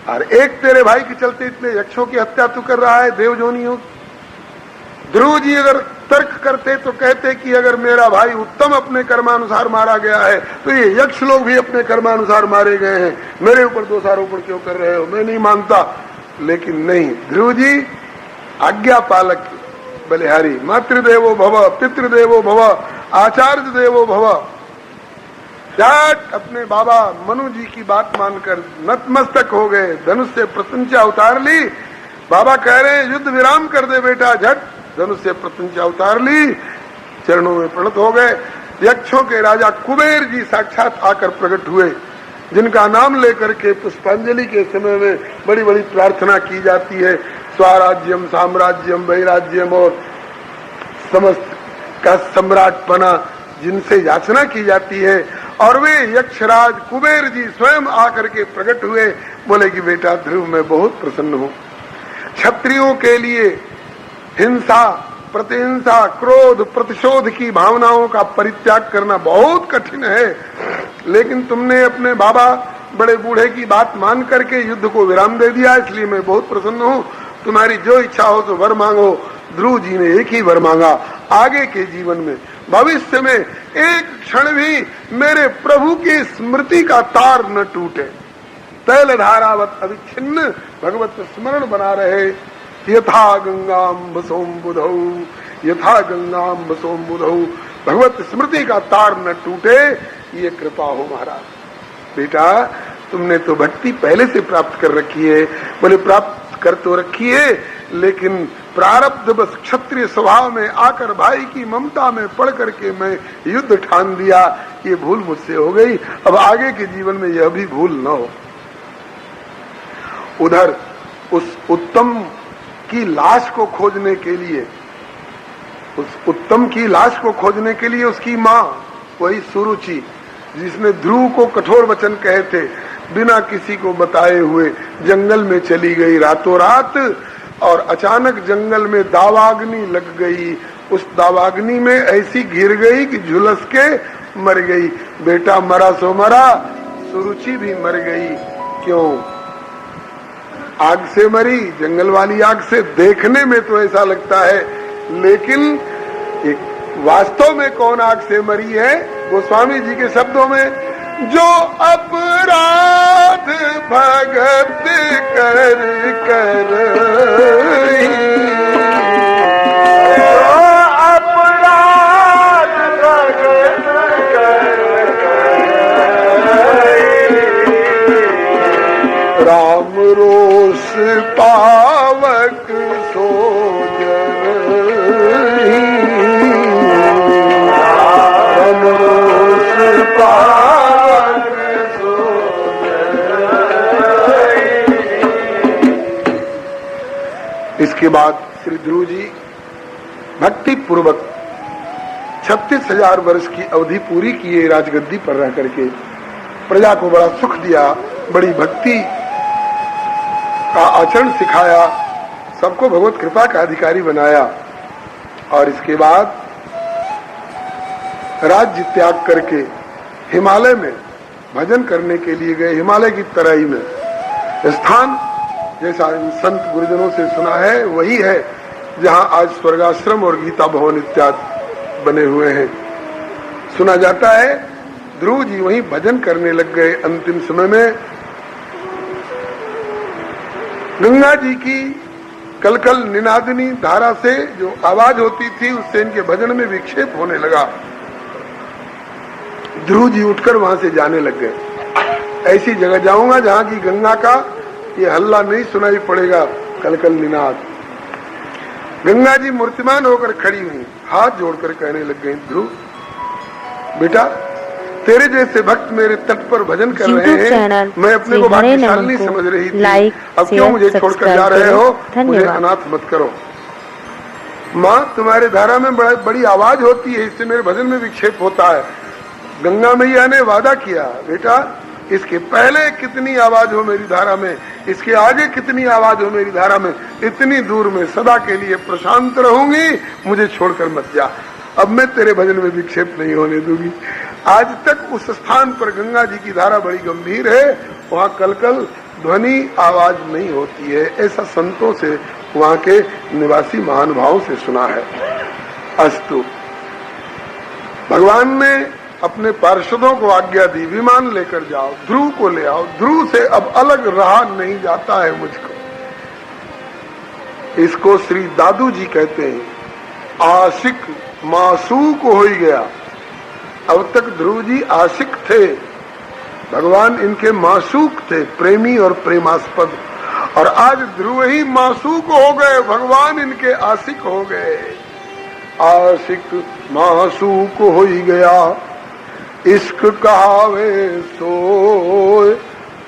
और एक तेरे भाई के चलते इतने यक्षों की हत्या तू कर रहा है, देवजोनियों। ध्रुव जी अगर तर्क करते तो कहते कि अगर मेरा भाई उत्तम अपने कर्मानुसार मारा गया है तो ये यक्ष लोग भी अपने कर्मानुसार मारे गए हैं, मेरे ऊपर दोषारोपण क्यों कर रहे हो? मैं नहीं मानता। लेकिन नहीं, ध्रुव जी आज्ञा पालक बलिहारी, मातृदेवो भव, पितृदेवो भव, आचार्य देवो भव। जाट अपने बाबा मनु जी की बात मानकर नतमस्तक हो गए, धनुष से प्रत्यंचा उतार ली। बाबा कह रहे युद्ध विराम कर दे बेटा, झट धनुष से प्रत्यंचा उतार ली, चरणों में प्रणत हो गए। यक्षों के राजा कुबेर जी साक्षात आकर प्रकट हुए, जिनका नाम लेकर के पुष्पांजलि के समय में बड़ी बड़ी प्रार्थना की जाती है। स्वराज्यम साम्राज्यम वैराज्यम, और समस्त का सम्राट बना जिनसे याचना की जाती है। और वे यक्षराज कुबेर जी स्वयं आकर के प्रकट हुए, बोले कि बेटा ध्रुव मैं बहुत प्रसन्न हूँ। क्षत्रियों के लिए हिंसा, प्रतिहिंसा, क्रोध, प्रतिशोध की भावनाओं का परित्याग करना बहुत कठिन है, लेकिन तुमने अपने बाबा बड़े बूढ़े की बात मान करके युद्ध को विराम दे दिया, इसलिए मैं बहुत प्रसन्न हूँ। तुम्हारी जो इच्छा हो तो वर मांगो। ध्रुव जी ने एक ही वर मांगा, आगे के जीवन में, भविष्य में एक क्षण भी मेरे प्रभु की स्मृति का तार न टूटे, तैल धारावत अविच्छिन्न भगवत स्मरण बना रहे। यथा गंगाम सोमबुधौ, यथा गंगाम सोमबुधौ, भगवत स्मृति का तार न टूटे, ये कृपा हो महाराज। बेटा तुमने तो भक्ति पहले से प्राप्त कर रखी है। बोले प्राप्त कर तो रखी है, लेकिन प्रारब्ध बस क्षत्रिय स्वभाव में आकर भाई की ममता में पड़ करके मैं युद्ध ठान दिया, ये भूल मुझसे हो गई। अब आगे के जीवन में यह भी भूल न हो। उधर उस उत्तम की लाश को खोजने के लिए, उस उत्तम की लाश को खोजने के लिए उसकी माँ, वही सुरुचि जिसने ध्रुव को कठोर वचन कहे थे, बिना किसी को बताए हुए जंगल में चली गई रातों रात, और अचानक जंगल में दावाग्नि लग गई। उस दावाग्नि में ऐसी गिर गई कि झुलस के मर गई। बेटा मरा सो मरा, सुरुचि भी मर गई। क्यों? आग से मरी, जंगल वाली आग से। देखने में तो ऐसा लगता है, लेकिन वास्तव में कौन आग से मरी है? गोस्वामी जी के शब्दों में, जो अपराध भगत कर कर, जो अपराध भगत कर कर, राम रोष पावक सो जन, इसके बाद श्री ध्रुव जी भक्ति पूर्वक 36,000 वर्ष की अवधि पूरी किए राजगद्दी पर रह करके, प्रजा को बड़ा सुख दिया, बड़ी भक्ति का आचरण सिखाया, सबको भगवत कृपा का अधिकारी बनाया। और इसके बाद राज्य त्याग करके हिमालय में भजन करने के लिए गए। हिमालय की तराई में स्थान, जैसा संत गुरुजनों से सुना है, वही है जहां आज स्वर्गाश्रम और गीता भवन इत्यादि बने हुए हैं। सुना जाता है ध्रुव जी वहीं भजन करने लग गए। अंतिम समय में गंगा जी की कलकल निनादिनी धारा से जो आवाज होती थी, उससे इनके भजन में विक्षेप होने लगा। ध्रुव जी उठकर वहां से जाने लग गए। ऐसी जगह जाऊंगा जहां की गंगा का ये हल्ला नहीं सुनाई पड़ेगा, कलकल निनाद। गंगा जी मूर्तिमान होकर खड़ी हुई, हाथ जोड़कर कहने लग गई, ध्रुव बेटा, तेरे जैसे भक्त मेरे तट पर भजन कर रहे हैं, मैं अपने को भाग्यशाली समझ रही थी, अब क्यों मुझे छोड़कर जा रहे हो? मुझे अनाथ मत करो। माँ, तुम्हारे धारा में बड़ी आवाज होती है, इससे मेरे भजन में विक्षेप होता है। गंगा मैया ने वादा किया, बेटा इसके पहले कितनी आवाज हो मेरी धारा में, इसके आगे कितनी आवाज हो मेरी धारा में, इतनी दूर में सदा के लिए प्रशांत रहूंगी, मुझे छोड़कर मत जा। अब मैं तेरे भजन में विक्षेप नहीं होने दूंगी। आज तक उस स्थान पर गंगा जी की धारा बड़ी गंभीर है, वहाँ कलकल ध्वनि आवाज नहीं होती है, ऐसा संतों से, वहाँ के निवासी महानुभावों से सुना है। अस्तु, भगवान ने अपने पार्षदों को आज्ञा दी, विमान लेकर जाओ, ध्रुव को ले आओ। ध्रुव से अब अलग रहा नहीं जाता है मुझको। इसको श्री दादू जी कहते हैं, आशिक मासूक हो ही गया। अब तक ध्रुव जी आशिक थे, भगवान इनके मासूक थे, प्रेमी और प्रेमास्पद, और आज ध्रुव ही मासूक हो गए, भगवान इनके आशिक हो गए। आशिक मासूक हो ही गया, इश्क कहावे सोए,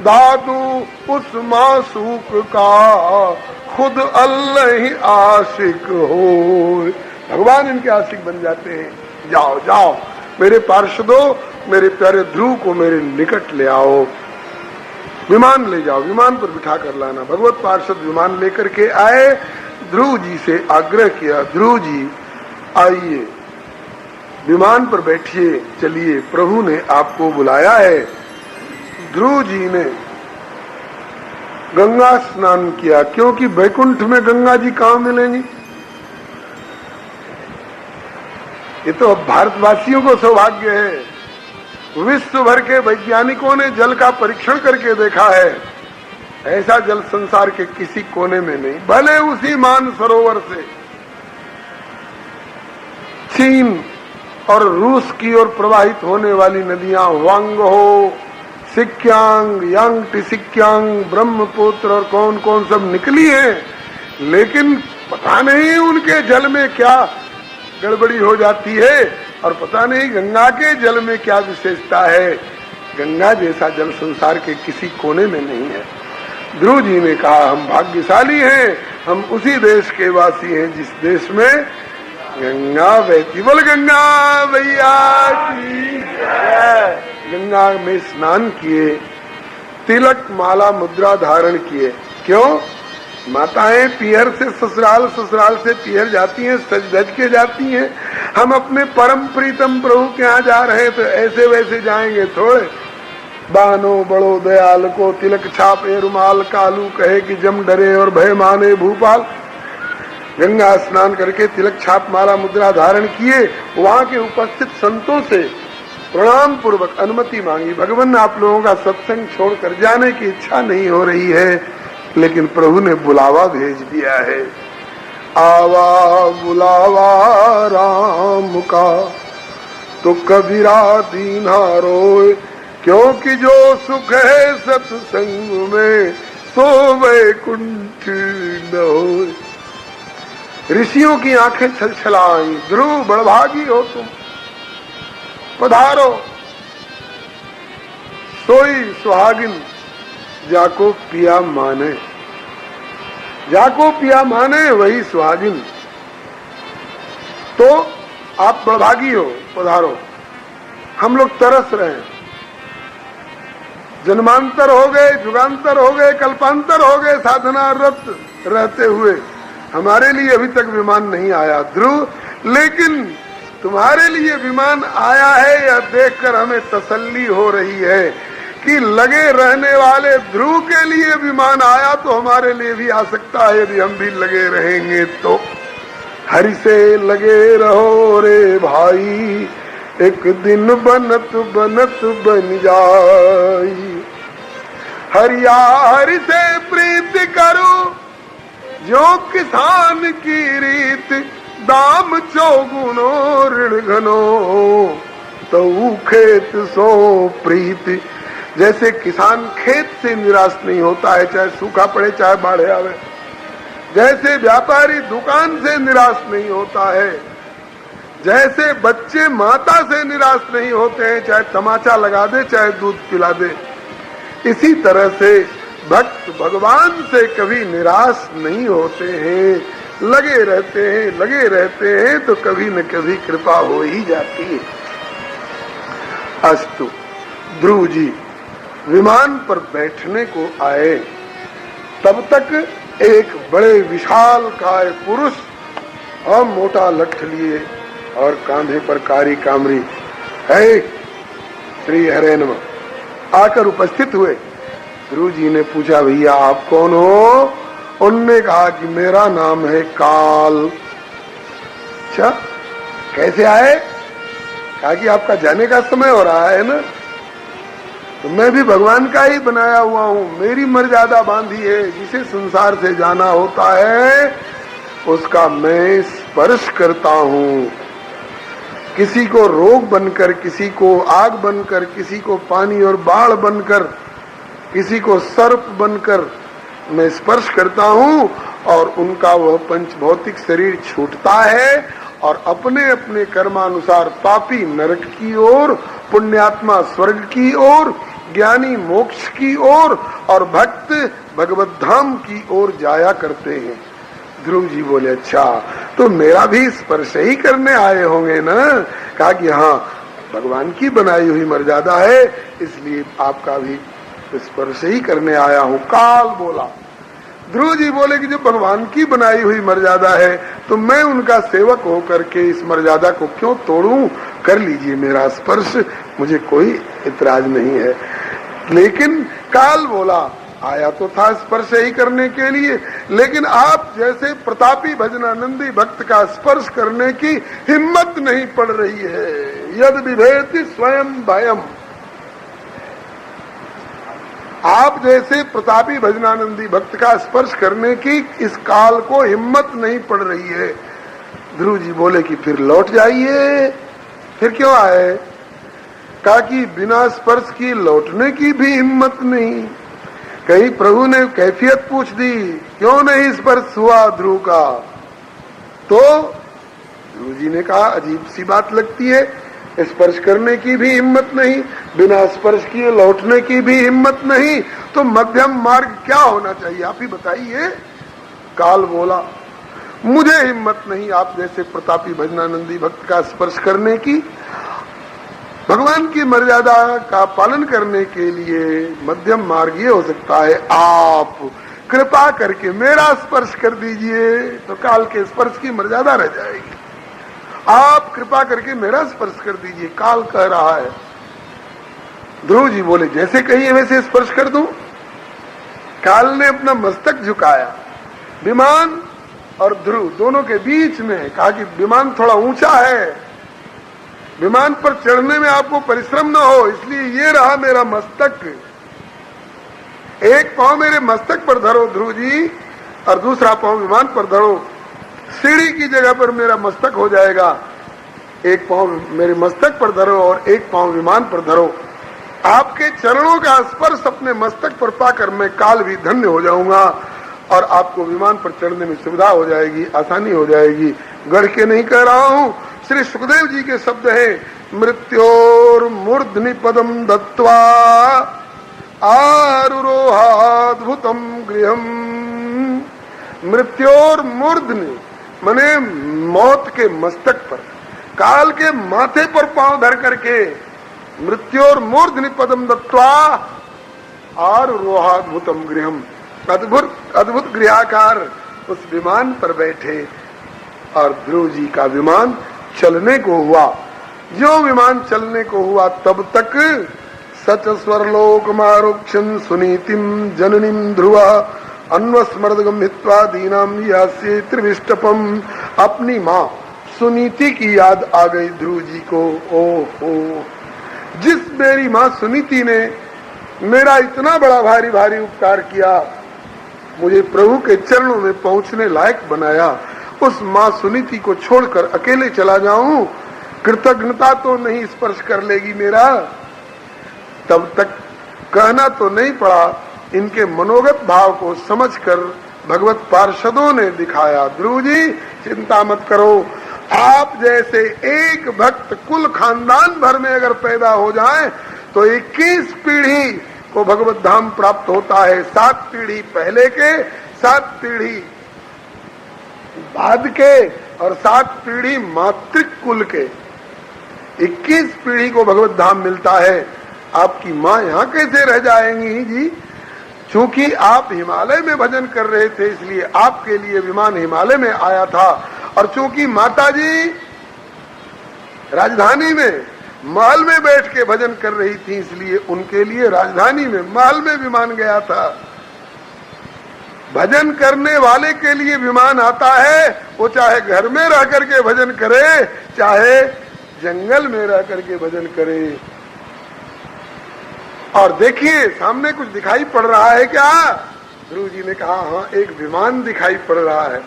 दादू उस मासूक का खुद अल्लाह ही आशिक हो। भगवान इनके आशिक बन जाते हैं। जाओ जाओ मेरे पार्षदों, मेरे प्यारे ध्रुव को मेरे निकट ले आओ, विमान ले जाओ, विमान पर बिठा कर लाना। भगवत पार्षद विमान लेकर के आए, ध्रुव जी से आग्रह किया, ध्रुव जी आइए, विमान पर बैठिए, चलिए, प्रभु ने आपको बुलाया है। ध्रुव जी ने गंगा स्नान किया, क्योंकि वैकुंठ में गंगा जी कहाँ मिलेंगी? ये तो भारतवासियों को सौभाग्य है। विश्व भर के वैज्ञानिकों ने जल का परीक्षण करके देखा है, ऐसा जल संसार के किसी कोने में नहीं। भले उसी मानसरोवर से चीन और रूस की ओर प्रवाहित होने वाली नदियां वांगहो, सिक्यांग, यांग सिक्यांग, ब्रह्मपुत्र और कौन कौन सब निकली हैं, लेकिन पता नहीं उनके जल में क्या गड़बड़ी हो जाती है, और पता नहीं गंगा के जल में क्या विशेषता है। गंगा जैसा जल संसार के किसी कोने में नहीं है। ध्रुव जी ने कहा, हम भाग्यशाली हैं, हम उसी देश के वासी हैं जिस देश में गंगा बहती। बोल गंगा भैया की जय। गंगा में स्नान किए, तिलक माला मुद्रा धारण किए। क्यों? माताएं पियर से ससुराल, ससुराल से पियर जाती हैं, सज धज के जाती हैं। हम अपने परम प्रीतम प्रभु के यहाँ जा रहे हैं तो ऐसे वैसे जाएंगे थोड़े। बानो बड़ो दयाल को तिलक छापे रुमाल, कालू कहे कि जम डरे और भय माने भूपाल। गंगा स्नान करके तिलक छाप माला मुद्रा धारण किए, वहाँ के उपस्थित संतों से प्रणाम पूर्वक अनुमति मांगी। भगवान, आप लोगों का सत्संग छोड़कर जाने की इच्छा नहीं हो रही है, लेकिन प्रभु ने बुलावा भेज दिया है। आवा बुलावा राम का तो कबीरा दीना रोए, क्योंकि जो सुख है सत्संग में सो वैकुंठ न होए। ऋषियों की आंखें छलछलाई, ध्रुव बड़भागी हो तुम, पधारो। सोई सुहागिन जाको पिया माने। जाको पिया माने वही सुहागिन। तो आप बड़भागी हो, पधारो। हम लोग तरस रहे हैं, जन्मांतर हो गए, युगांतर हो गए, कल्पांतर हो गए साधनारत रहते हुए, हमारे लिए अभी तक विमान नहीं आया ध्रुव। लेकिन तुम्हारे लिए विमान आया है, यह देखकर हमें तसल्ली हो रही है कि लगे रहने वाले ध्रुव के लिए विमान आया तो हमारे लिए भी आ सकता है, यदि हम भी लगे रहेंगे तो। हरि से लगे रहो रे भाई, एक दिन बनत बनत बन जाई। हरिया हरि से प्रीति करो, जो किसान की रीत, दाम चौगुनो ऋण घनो, तो खेत सो प्रीत। जैसे किसान खेत से निराश नहीं होता है, चाहे सूखा पड़े चाहे बाढ़ आवे, जैसे व्यापारी दुकान से निराश नहीं होता है, जैसे बच्चे माता से निराश नहीं होते हैं, चाहे तमाचा लगा दे चाहे दूध पिला दे, इसी तरह से भक्त भगवान से कभी निराश नहीं होते हैं, लगे रहते हैं तो कभी न कभी कृपा हो ही जाती है। अस्तु, ध्रुव जी विमान पर बैठने को आए, तब तक एक बड़े विशाल काय पुरुष और मोटा लठ लिए और कांधे पर कारी कामरी है श्री हरे नमः आकर उपस्थित हुए। ध्रुव जी ने पूछा, भैया आप कौन हो? उनने कहा कि मेरा नाम है काल। अच्छा, कैसे आए? कहा कि आपका जाने का समय हो रहा है ना, तो मैं भी भगवान का ही बनाया हुआ हूँ, मेरी मर्यादा बांधी है, जिसे संसार से जाना होता है उसका मैं स्पर्श करता हूँ। किसी को रोग बनकर, किसी को आग बनकर, किसी को पानी और बाढ़ बनकर, किसी को सर्प बनकर मैं स्पर्श करता हूँ, और उनका वह पंचभौतिक शरीर छूटता है और अपने अपने कर्मानुसार पापी नरक की ओर, पुण्यात्मा स्वर्ग की ओर, ज्ञानी मोक्ष की ओर और भक्त भगवत धाम की ओर जाया करते हैं। ध्रुव जी बोले, अच्छा तो मेरा भी स्पर्श ही करने आए होंगे ना? कहा कि हाँ, भगवान की बनाई हुई मर्यादा है, इसलिए आपका भी स्पर्श ही करने आया हूँ। काल बोला। ध्रुव जी बोले कि जो भगवान की बनाई हुई मर्यादा है तो मैं उनका सेवक होकर के इस मर्यादा को क्यों तोड़ूं? कर लीजिए मेरा स्पर्श, मुझे कोई इतराज नहीं है। लेकिन काल बोला, आया तो था स्पर्श ही करने के लिए, लेकिन आप जैसे प्रतापी भजनानंदी भक्त का स्पर्श करने की हिम्मत नहीं पड़ रही है। यद विभेति स्वयं भयम, आप जैसे प्रतापी भजनानंदी भक्त का स्पर्श करने की इस काल को हिम्मत नहीं पड़ रही है। ध्रुव जी बोले कि फिर लौट जाइए। फिर क्यों आए? कहा कि बिना स्पर्श की लौटने की भी हिम्मत नहीं। कहीं प्रभु ने कैफियत पूछ दी, क्यों नहीं स्पर्श हुआ ध्रुव का? तो ध्रुव जी ने कहा, अजीब सी बात लगती है, स्पर्श करने की भी हिम्मत नहीं, बिना स्पर्श किए लौटने की भी हिम्मत नहीं, तो मध्यम मार्ग क्या होना चाहिए? आप ही बताइए। काल बोला, मुझे हिम्मत नहीं आप जैसे प्रतापी भजनानंदी भक्त का स्पर्श करने की। भगवान की मर्यादा का पालन करने के लिए मध्यम मार्ग ये हो सकता है, आप कृपा करके मेरा स्पर्श कर दीजिए, तो काल के स्पर्श की मर्यादा रह जाएगी। आप कृपा करके मेरा स्पर्श कर दीजिए, काल कह रहा है। ध्रुव जी बोले, जैसे कहिए वैसे स्पर्श कर दूं। काल ने अपना मस्तक झुकाया, विमान और ध्रुव दोनों के बीच में, कहा कि विमान थोड़ा ऊंचा है, विमान पर चढ़ने में आपको परिश्रम न हो, इसलिए ये रहा मेरा मस्तक। एक पांव मेरे मस्तक पर धरो ध्रुव जी, और दूसरा पांव विमान पर धरो, सीढ़ी की जगह पर मेरा मस्तक हो जाएगा। एक पांव मेरे मस्तक पर धरो और एक पांव विमान पर धरो। आपके चरणों का स्पर्श अपने मस्तक पर पाकर मैं काल भी धन्य हो जाऊंगा, और आपको विमान पर चढ़ने में सुविधा हो जाएगी, आसानी हो जाएगी। गढ़ के नहीं कह रहा हूं, श्री सुखदेव जी के शब्द है, मृत्योर मूर्धनि पदम दत्वा आरुरोहाद्भुतम गृहम मृत्योर मूर्धनि मने मौत के मस्तक पर, काल के माथे पर पांव धर करके मृत्योर मूर्धनि पदम दत्वा और रोहाद्भुतम गृहम, अद्भुत अद्भुत गृहाकार उस विमान पर बैठे और ध्रुव जी का विमान चलने को हुआ। जो विमान चलने को हुआ तब तक सच स्वरलोक मारुक्षन सुनीतिम जननीम ध्रुव अन्वस्मृतगम हित्वा दीनाम यास्ये त्रिविष्टपम। अपनी माँ सुनीति की याद आ गई ध्रुव जी को। ओहो, जिस मेरी माँ सुनीति ने मेरा इतना बड़ा भारी भारी उपकार किया, मुझे प्रभु के चरणों में पहुंचने लायक बनाया, उस माँ सुनीति को छोड़कर अकेले चला जाऊं, कृतज्ञता तो नहीं स्पर्श कर लेगी मेरा। तब तक कहना तो नहीं पड़ा, इनके मनोगत भाव को समझकर भगवत पार्षदों ने दिखाया, ध्रुव जी चिंता मत करो, आप जैसे एक भक्त कुल खानदान भर में अगर पैदा हो जाए तो 21 पीढ़ी को भगवत धाम प्राप्त होता है। 7 पीढ़ी पहले के, 7 पीढ़ी बाद के और 7 पीढ़ी मातृक कुल के, 21 पीढ़ी को भगवत धाम मिलता है। आपकी माँ यहाँ कैसे रह जाएंगी जी? चूंकि आप हिमालय में भजन कर रहे थे इसलिए आपके लिए विमान हिमालय में आया था, और चूंकि माताजी राजधानी में महल में बैठ के भजन कर रही थी इसलिए उनके लिए राजधानी में महल में विमान गया था। भजन करने वाले के लिए विमान आता है, वो चाहे घर में रह करके भजन करे चाहे जंगल में रह करके भजन करे। और देखिए सामने कुछ दिखाई पड़ रहा है क्या? ध्रुव जी ने कहा हाँ, एक विमान दिखाई पड़ रहा है।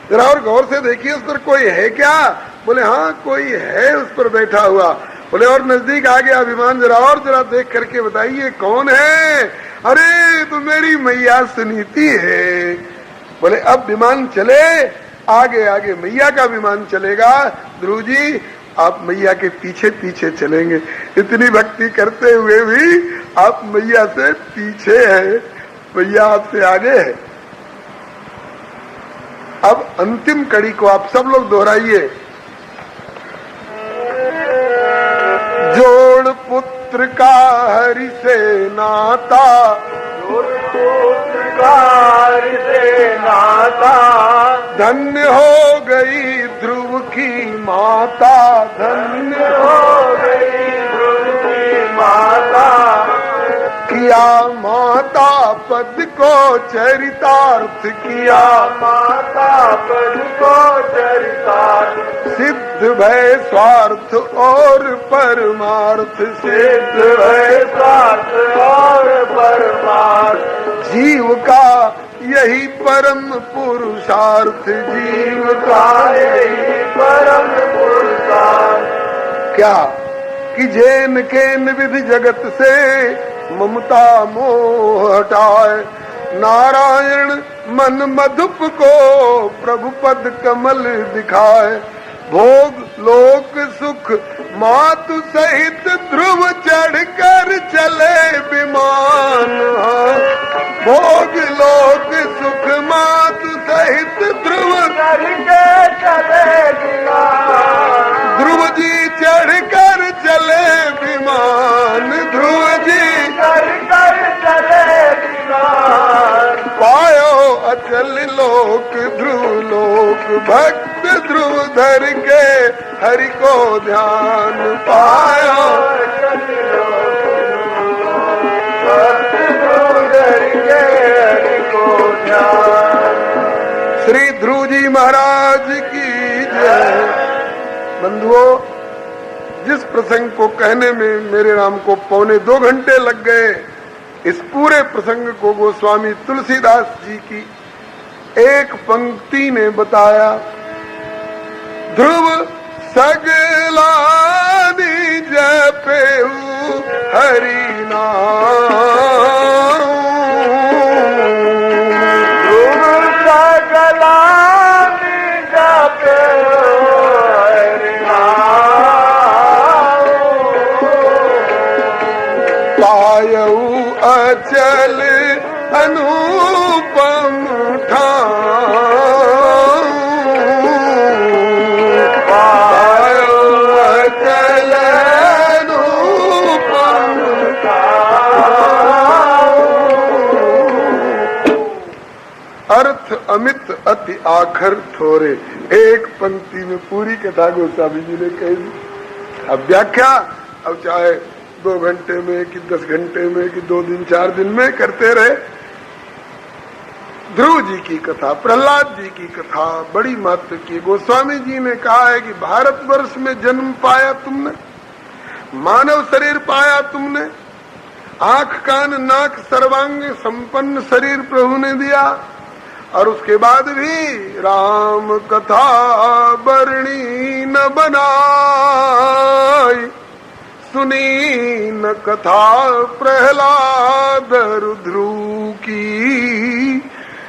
जरा और गौर से देखिए उस पर कोई है क्या? बोले हाँ कोई है उस पर बैठा हुआ। बोले और नजदीक आ गया विमान, जरा देख करके बताइए कौन है? अरे तो मेरी मैया सुनीति है। बोले अब विमान चले, आगे आगे मैया का विमान चलेगा। ध्रुव जी आप मैया के पीछे पीछे चलेंगे, इतनी भक्ति करते हुए भी आप मैया से पीछे है, मैया आपसे आगे है। अब अंतिम कड़ी को आप सब लोग दोहराइए। जोड़ पुत्र का हरि से नाता, जोड़ पुत्र का हरि से नाता, धन्य हो गई ध्रुव की माता, धन्य हो गई ध्रुव की माता। किया माता पद को चरितार्थ, किया माता पद को चरितार्थ। सिद्ध भय स्वार्थ और परमार्थ, सिद्ध भय स्वार्थ और परमार्थ। जीव का यही परम पुरुषार्थ, जीव का यही परम पुरुषार्थ। क्या कि जैन केन विधि जगत से ममता मोह हटाए, नारायण मन मधुप को प्रभु पद कमल दिखाए। भोग लोक सुख मातु सहित ध्रुव चढ़ कर चले विमान। भोग लोक सुख मातु सहित ध्रुव चढ़ के चले विमान। ध्रुव जी चढ़ कर चले विमान, ध्रुव जी चढ़ कर चले विमान। पायो अचल लोक ध्रुव लोक, भक्त ध्रुव धर के हरि को ध्यान। पायो अचल लोक भक्त ध्रुव धर के हरि को ध्यान। श्री ध्रुव जी महाराज की जय। बंधुओं, जिस प्रसंग को कहने में मेरे राम को 2.25 घंटे लग गए, इस पूरे प्रसंग को गोस्वामी तुलसीदास जी की एक पंक्ति ने बताया। ध्रुव सगला जपेऊ हरि नाम, ध्रुव सगला जपेऊ हरि नाम। पायऊ अचल अनुपम ठाम, अर्थ अमित अति आखर थोरे। एक पंक्ति में पूरी कथा गोस्वामी जी ने कही दी। अब व्याख्या अब चाहे 2 घंटे में कि 10 घंटे में कि 2 दिन 4 दिन में करते रहे। ध्रुव जी की कथा, प्रहलाद जी की कथा बड़ी महत्व की। गोस्वामी जी ने कहा है कि भारतवर्ष में जन्म पाया तुमने, मानव शरीर पाया तुमने, आंख कान नाक सर्वांग संपन्न शरीर प्रभु ने दिया, और उसके बाद भी राम कथा बरणी न बनाई, सुनी न कथा प्रहलाद ध्रुव की।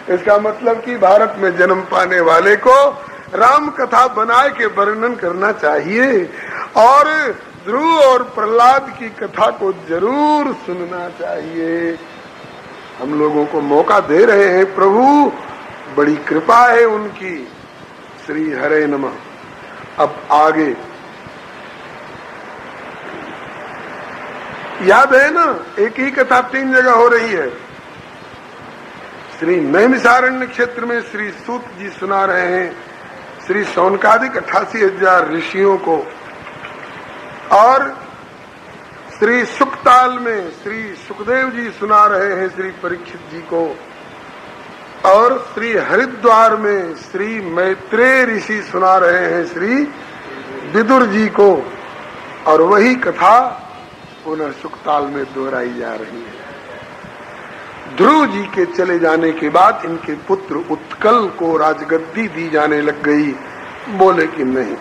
इसका मतलब कि भारत में जन्म पाने वाले को राम कथा बनाए के वर्णन करना चाहिए और ध्रुव और प्रहलाद की कथा को जरूर सुनना चाहिए। हम लोगों को मौका दे रहे हैं प्रभु, बड़ी कृपा है उनकी। श्री हरे नमः। अब आगे याद है ना, एक ही कथा 3 जगह हो रही है। श्री नैमिषारण्य क्षेत्र में श्री सूत जी सुना रहे हैं श्री शौनकादिक 88,000 ऋषियों को, और श्री सुखताल में श्री सुखदेव जी सुना रहे हैं श्री परीक्षित जी को, और श्री हरिद्वार में श्री मैत्रेय ऋषि सुना रहे हैं श्री विदुर जी को, और वही कथा पुनः सुखताल में दोहराई जा रही है। ध्रुव जी के चले जाने के बाद इनके पुत्र उत्कल को राजगद्दी दी जाने लग गई। बोले कि नहीं,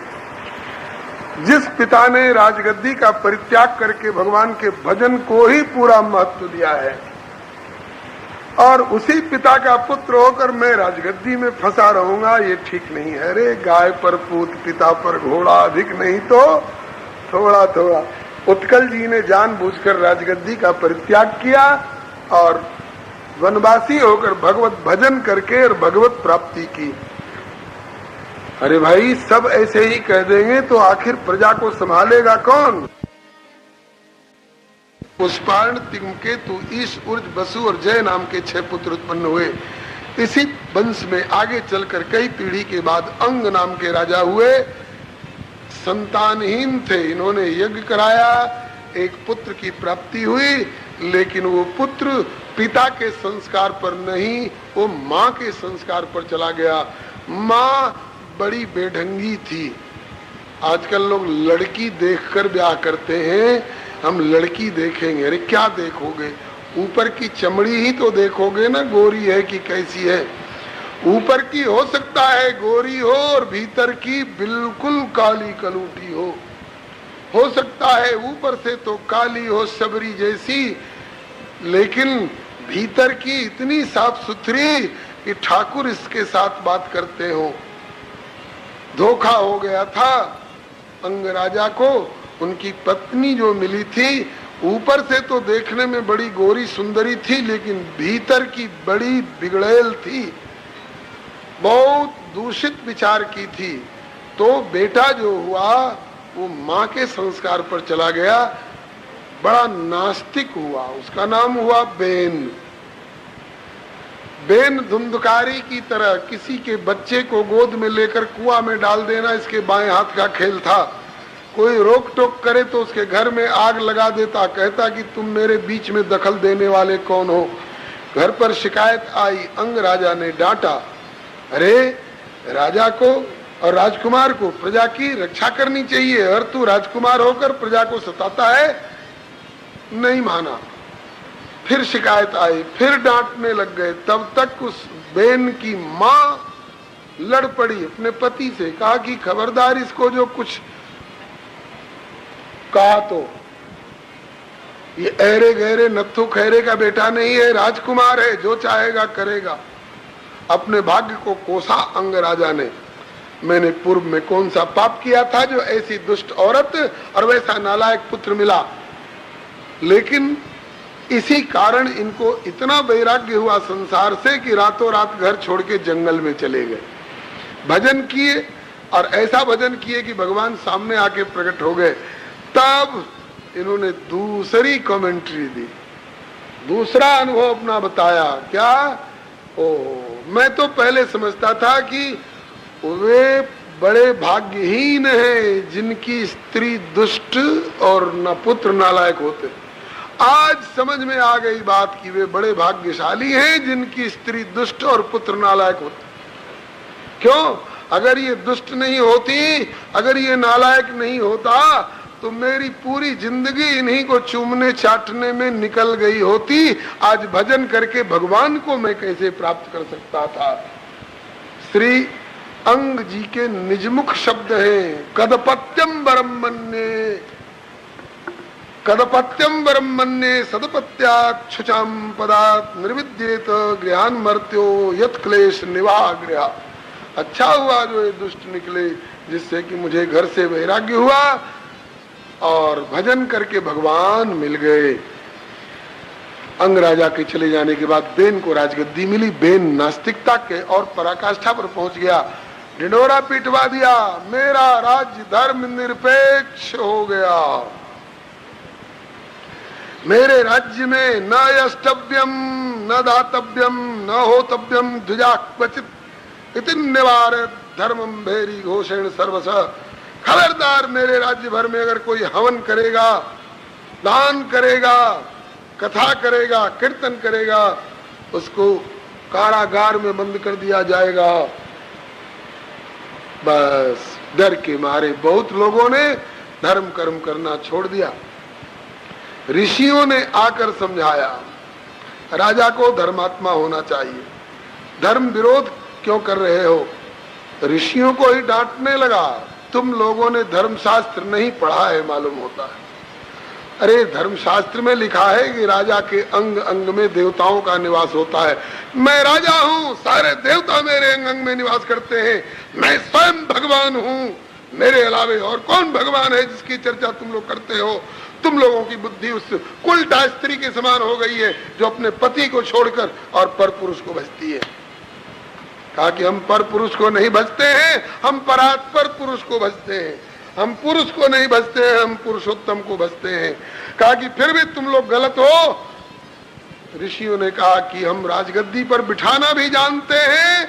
जिस पिता ने राजगद्दी का परित्याग करके भगवान के भजन को ही पूरा महत्व दिया है, और उसी पिता का पुत्र होकर मैं राजगद्दी में फंसा रहूंगा, ये ठीक नहीं है। रे गाय पर पूत पिता पर घोड़ा, अधिक नहीं तो थोड़ा थोड़ा। उत्कल जी ने जानबूझकर राजगद्दी का परित्याग किया और वनवासी होकर भगवत भजन करके और भगवत प्राप्ति की। अरे भाई, सब ऐसे ही कह देंगे तो आखिर प्रजा को संभालेगा कौन? पुष्पार्ण, तिग्मकेतु, ईश, उर्ज, बसु और जय नाम के 6 पुत्र उत्पन्न हुए। इसी वंश में आगे चलकर कई पीढ़ी के बाद अंग नाम के राजा हुए। संतानहीन थे, इन्होंने यज्ञ कराया, एक पुत्र की प्राप्ति हुई, लेकिन वो पुत्र पिता के संस्कार पर नहीं, वो माँ के संस्कार पर चला गया। माँ बड़ी बेढंगी थी। आजकल लोग लड़की देखकर ब्याह करते हैं। हम लड़की देखेंगे, अरे क्या देखोगे? ऊपर की चमड़ी ही तो देखोगे ना, गोरी है कि कैसी है। ऊपर की हो सकता है गोरी हो और भीतर की बिल्कुल काली कलूटी हो सकता है ऊपर से तो काली हो शबरी जैसी, लेकिन भीतर की इतनी साफ सुथरी कि ठाकुर इसके साथ बात करते हो। धोखा हो गया था अंगराजा को। उनकी पत्नी जो मिली थी, ऊपर से तो देखने में बड़ी गोरी सुंदरी थी, लेकिन भीतर की बड़ी बिगड़ैल थी, बहुत दूषित विचार की थी। तो बेटा जो हुआ वो माँ के संस्कार पर चला गया, बड़ा नास्तिक हुआ। उसका नाम हुआ बेन। बेन धुंधकारी की तरह किसी के बच्चे को गोद में लेकर कुआं में डाल देना इसके बाएं हाथ का खेल था। कोई रोक टोक करे तो उसके घर में आग लगा देता, कहता कि तुम मेरे बीच में दखल देने वाले कौन हो। घर पर शिकायत आई, अंग राजा ने डांटा, अरे राजा को और राजकुमार को प्रजा की रक्षा करनी चाहिए, और तू राजकुमार होकर प्रजा को सताता है। नहीं माना। फिर शिकायत आई, फिर डांटने लग गए। तब तक उस बेन की माँ लड़ पड़ी अपने पति से, कहा कि खबरदार, इसको जो कुछ कहा तो ये ऐरे गहरे नत्थु खैरे का बेटा नहीं है, राजकुमार है, जो चाहेगा करेगा। अपने भाग्य को कोसा अंग राजा ने। मैंने पूर्व में कौन सा पाप किया था जो ऐसी दुष्ट औरत और वैसा नालायक पुत्र मिला। लेकिन इसी कारण इनको इतना वैराग्य हुआ संसार से कि रातों रात घर छोड़ के जंगल में चले गए। भजन किए और ऐसा भजन किए कि भगवान सामने आके प्रकट हो गए। तब इन्होंने दूसरी कमेंट्री दी, दूसरा अनुभव अपना बताया। क्या? ओ मैं तो पहले समझता था कि वे बड़े भाग्यहीन हैं जिनकी स्त्री दुष्ट और न पुत्र नालायक होते। आज समझ में आ गई बात कि वे बड़े भाग्यशाली हैं जिनकी स्त्री दुष्ट और पुत्र नालायक होते। क्यों? अगर ये दुष्ट नहीं होती, अगर ये नालायक नहीं होता तो मेरी पूरी जिंदगी इन्हीं को चूमने चाटने में निकल गई होती। आज भजन करके भगवान को मैं कैसे प्राप्त कर सकता था। श्री अंग जी के निजमुख शब्द हैं, कदपत्यम वरमन्ये, कदपत्यम वरमन्ये सदपत्याक्षुचाम पदात निर्विद्येत गृहान मर्त्यो यत क्लेश निवाग्रहा। अच्छा हुआ जो ये दुष्ट निकले, जिससे कि मुझे घर से वैराग्य हुआ और भजन करके भगवान मिल गए। अंग राजा के चले जाने के बाद बेन को राजगद्दी मिली। बेन नास्तिकता के और पराकाष्ठा पर पहुंच गया, ढिंढोरा पिटवा दिया, मेरा राज्य धर्म निरपेक्ष हो गया, मेरे राज्य में न यष्टव्यम न दातव्यम न होतव्यम द्विजा क्वचित इति निवार धर्मम भेरी घोषण सर्वस। खबरदार, मेरे राज्य भर में अगर कोई हवन करेगा, दान करेगा, कथा करेगा, कीर्तन करेगा, उसको कारागार में बंद कर दिया जाएगा। बस डर के मारे बहुत लोगों ने धर्म कर्म करना छोड़ दिया। ऋषियों ने आकर समझाया, राजा को धर्मात्मा होना चाहिए, धर्म विरोध क्यों कर रहे हो। ऋषियों को ही डांटने लगा, तुम लोगों ने धर्मशास्त्र नहीं पढ़ा है मालूम होता है। अरे धर्मशास्त्र में लिखा है कि राजा के अंग अंग में देवताओं का निवास होता है। मैं राजा हूँ, सारे देवता मेरे अंग अंग में निवास करते हैं, मैं स्वयं भगवान हूँ, मेरे अलावे और कौन भगवान है जिसकी चर्चा तुम लोग करते हो। तुम लोगों की बुद्धि उस कुलटा स्त्री के समान हो गई है जो अपने पति को छोड़कर और पर पुरुष को भजती है। कहा कि हम पर पुरुष को नहीं भजते हैं, हम परात्पर पुरुष को भजते हैं, हम पुरुष को नहीं भजते हैं, हम पुरुषोत्तम को भजते हैं। कहा कि फिर भी तुम लोग गलत हो। ऋषियों ने कहा कि हम राजगद्दी पर बिठाना भी जानते हैं,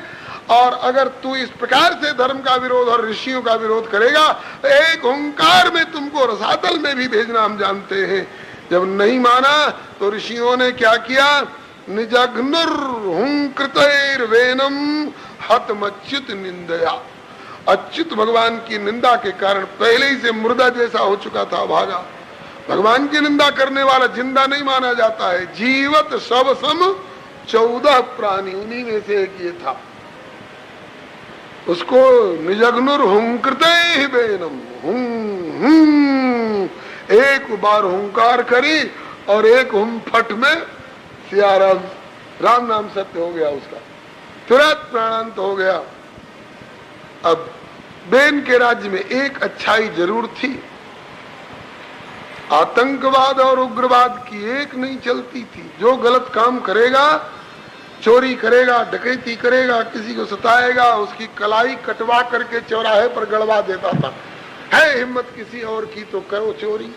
और अगर तू इस प्रकार से धर्म का विरोध और ऋषियों का विरोध करेगा तो एक हुंकार में तुमको रसातल में भी भेजना हम जानते हैं। जब नहीं माना तो ऋषियों ने क्या किया, निजघ्नुर हुंकृतैर्वेनम हतमच्युत निंदया। अच्युत भगवान की निंदा के कारण पहले ही से मुर्दा जैसा हो चुका था, भागा। भगवान की निंदा करने वाला जिंदा नहीं माना जाता है। जीवत सब सम 14 प्राणी, उन्हीं में से एक ये था। उसको निजघ्नुर हुंकृतैर्वेनम, एक बार हुंकार करी और एक हुम फट में सियाराम, राम नाम सत्य हो गया उसका, तुरंत प्राणांत हो गया। अब बेन के राज्य में एक अच्छाई जरूर थी, आतंकवाद और उग्रवाद की एक नहीं चलती थी। जो गलत काम करेगा, चोरी करेगा, डकैती करेगा, किसी को सताएगा, उसकी कलाई कटवा करके चौराहे पर गड़वा देता था। है हिम्मत किसी और की तो करो चोरी।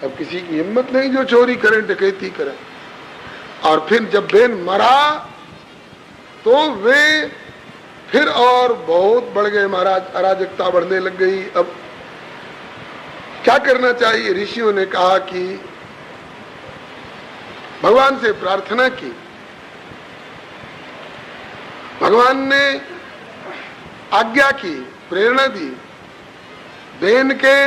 अब किसी की हिम्मत नहीं जो चोरी करे, डकैती करे। और फिर जब बेन मरा तो वे फिर और बहुत बढ़ गए महाराज, अराजकता बढ़ने लग गई। अब क्या करना चाहिए? ऋषियों ने कहा कि भगवान से प्रार्थना की। भगवान ने आज्ञा की, प्रेरणा दी, बेन के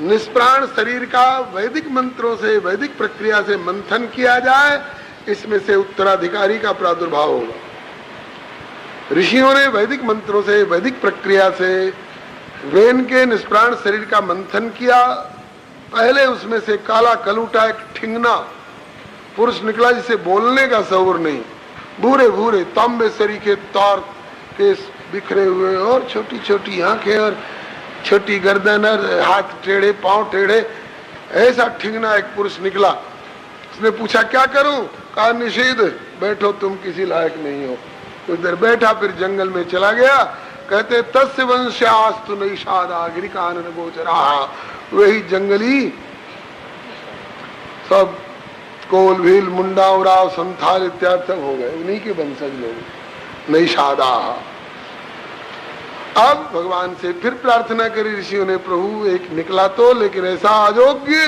निष्प्राण शरीर का वैदिक मंत्रों से, वैदिक प्रक्रिया से मंथन किया जाए, इसमें से उत्तराधिकारी का प्रादुर्भाव होगा। ऋषियों ने वैदिक मंत्रों से, वैदिक प्रक्रिया से बेन के निष्प्राण शरीर का मंथन किया। पहले उसमें से काला कलूटा एक ठिंगना पुरुष निकला जिसे बोलने का शौर नहीं, भूरे भूरे तांबे सरी के तार केस बिखरे हुए और छोटी छोटी आंखें और छोटी गर्दन और हाथ टेढ़े, पांव टेढ़े, ऐसा ठिंगना एक पुरुष निकला। उसने पूछा क्या करूं? कहा निषेध, बैठो, तुम किसी लायक नहीं हो। कुछ देर बैठा, फिर जंगल में चला गया। कहते तस्य वंश्यास्तु नैषादा गिरिकानन गोचरा। वही जंगली सब कोल भील मुंडा उराव संथाल इत्यादि सब हो गए, उन्हीं के वंशज लोग, नैषादा। अब भगवान से फिर प्रार्थना करी ऋषियों ने, प्रभु एक निकला तो, लेकिन ऐसा अयोग्य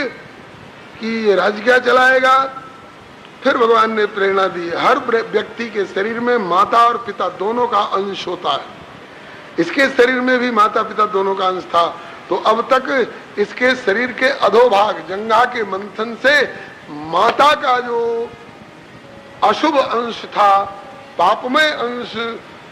कि ये राज्य क्या चलाएगा। फिर भगवान ने प्रेरणा दी, हर व्यक्ति के शरीर में माता और पिता दोनों का अंश होता है। इसके शरीर में भी माता पिता दोनों का अंश था, तो अब तक इसके शरीर के अधोभाग जंघा के मंथन से माता का जो अशुभ अंश था, पापमय अंश,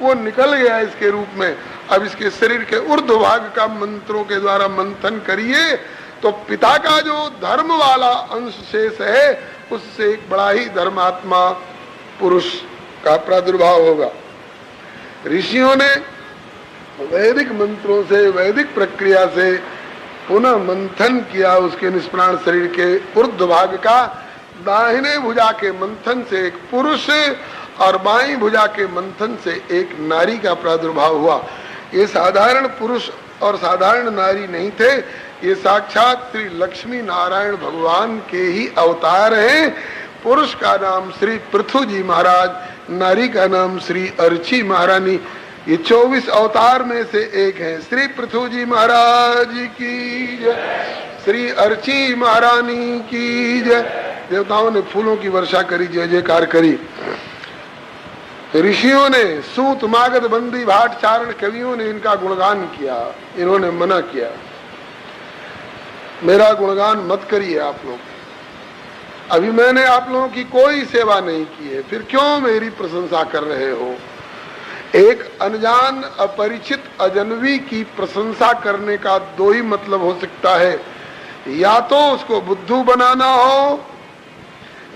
वो निकल गया इसके रूप में। अब इसके शरीर के ऊर्ध्व भाग का मंत्रों के द्वारा मंथन करिए तो पिता का जो धर्म वाला अंश शेष है, उससे एक बड़ा ही धर्मात्मा पुरुष का प्रादुर्भाव होगा। ऋषियों ने वैदिक मंत्रों से, वैदिक प्रक्रिया से पुनः मंथन किया उसके निष्प्राण शरीर के ऊर्ध्व भाग का। दाहिने भुजा के मंथन से एक पुरुष और बाईं भुजा के मंथन से एक नारी का प्रादुर्भाव हुआ। ये साधारण पुरुष और साधारण नारी नहीं थे, ये साक्षात श्री लक्ष्मी नारायण भगवान के ही अवतार हैं। पुरुष का नाम श्री पृथु जी महाराज, नारी का नाम श्री अर्ची महारानी। ये 24 अवतार में से एक है। श्री पृथु जी महाराज की जय, श्री अर्ची महारानी की जय। देवताओं ने फूलों की वर्षा करी, जय जयकार करी। ऋषियों ने, सूत मागध बंदी भाट चारण कवियों ने इनका गुणगान किया। इन्होंने मना किया, मेरा गुणगान मत करिए आप लोग, अभी मैंने आप लोगों की कोई सेवा नहीं की है, फिर क्यों मेरी प्रशंसा कर रहे हो। एक अनजान अपरिचित अजनबी की प्रशंसा करने का दो ही मतलब हो सकता है, या तो उसको बुद्धू बनाना हो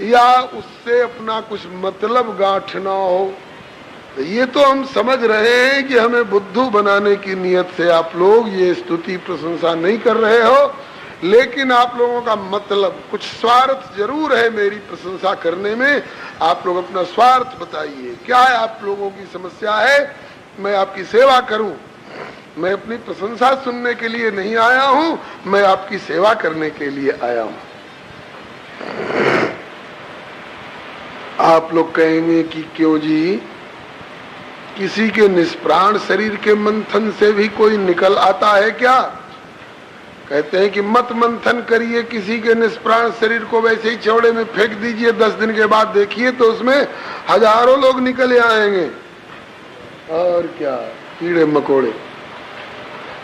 या उससे अपना कुछ मतलब गांठना हो। ये तो हम समझ रहे हैं कि हमें बुद्धू बनाने की नियत से आप लोग ये स्तुति प्रशंसा नहीं कर रहे हो, लेकिन आप लोगों का मतलब कुछ स्वार्थ जरूर है मेरी प्रशंसा करने में। आप लोग अपना स्वार्थ बताइए, क्या है आप लोगों की समस्या है, मैं आपकी सेवा करूं। मैं अपनी प्रशंसा सुनने के लिए नहीं आया हूं, मैं आपकी सेवा करने के लिए आया हूं। आप लोग कहेंगे कि क्यों जी, किसी के निष्प्राण शरीर के मंथन से भी कोई निकल आता है क्या। कहते हैं कि मत मंथन करिए किसी के निष्प्राण शरीर को, वैसे ही चौड़े में फेंक दीजिए, 10 दिन के बाद देखिए तो उसमें हजारों लोग निकल आएंगे, और क्या कीड़े मकोड़े।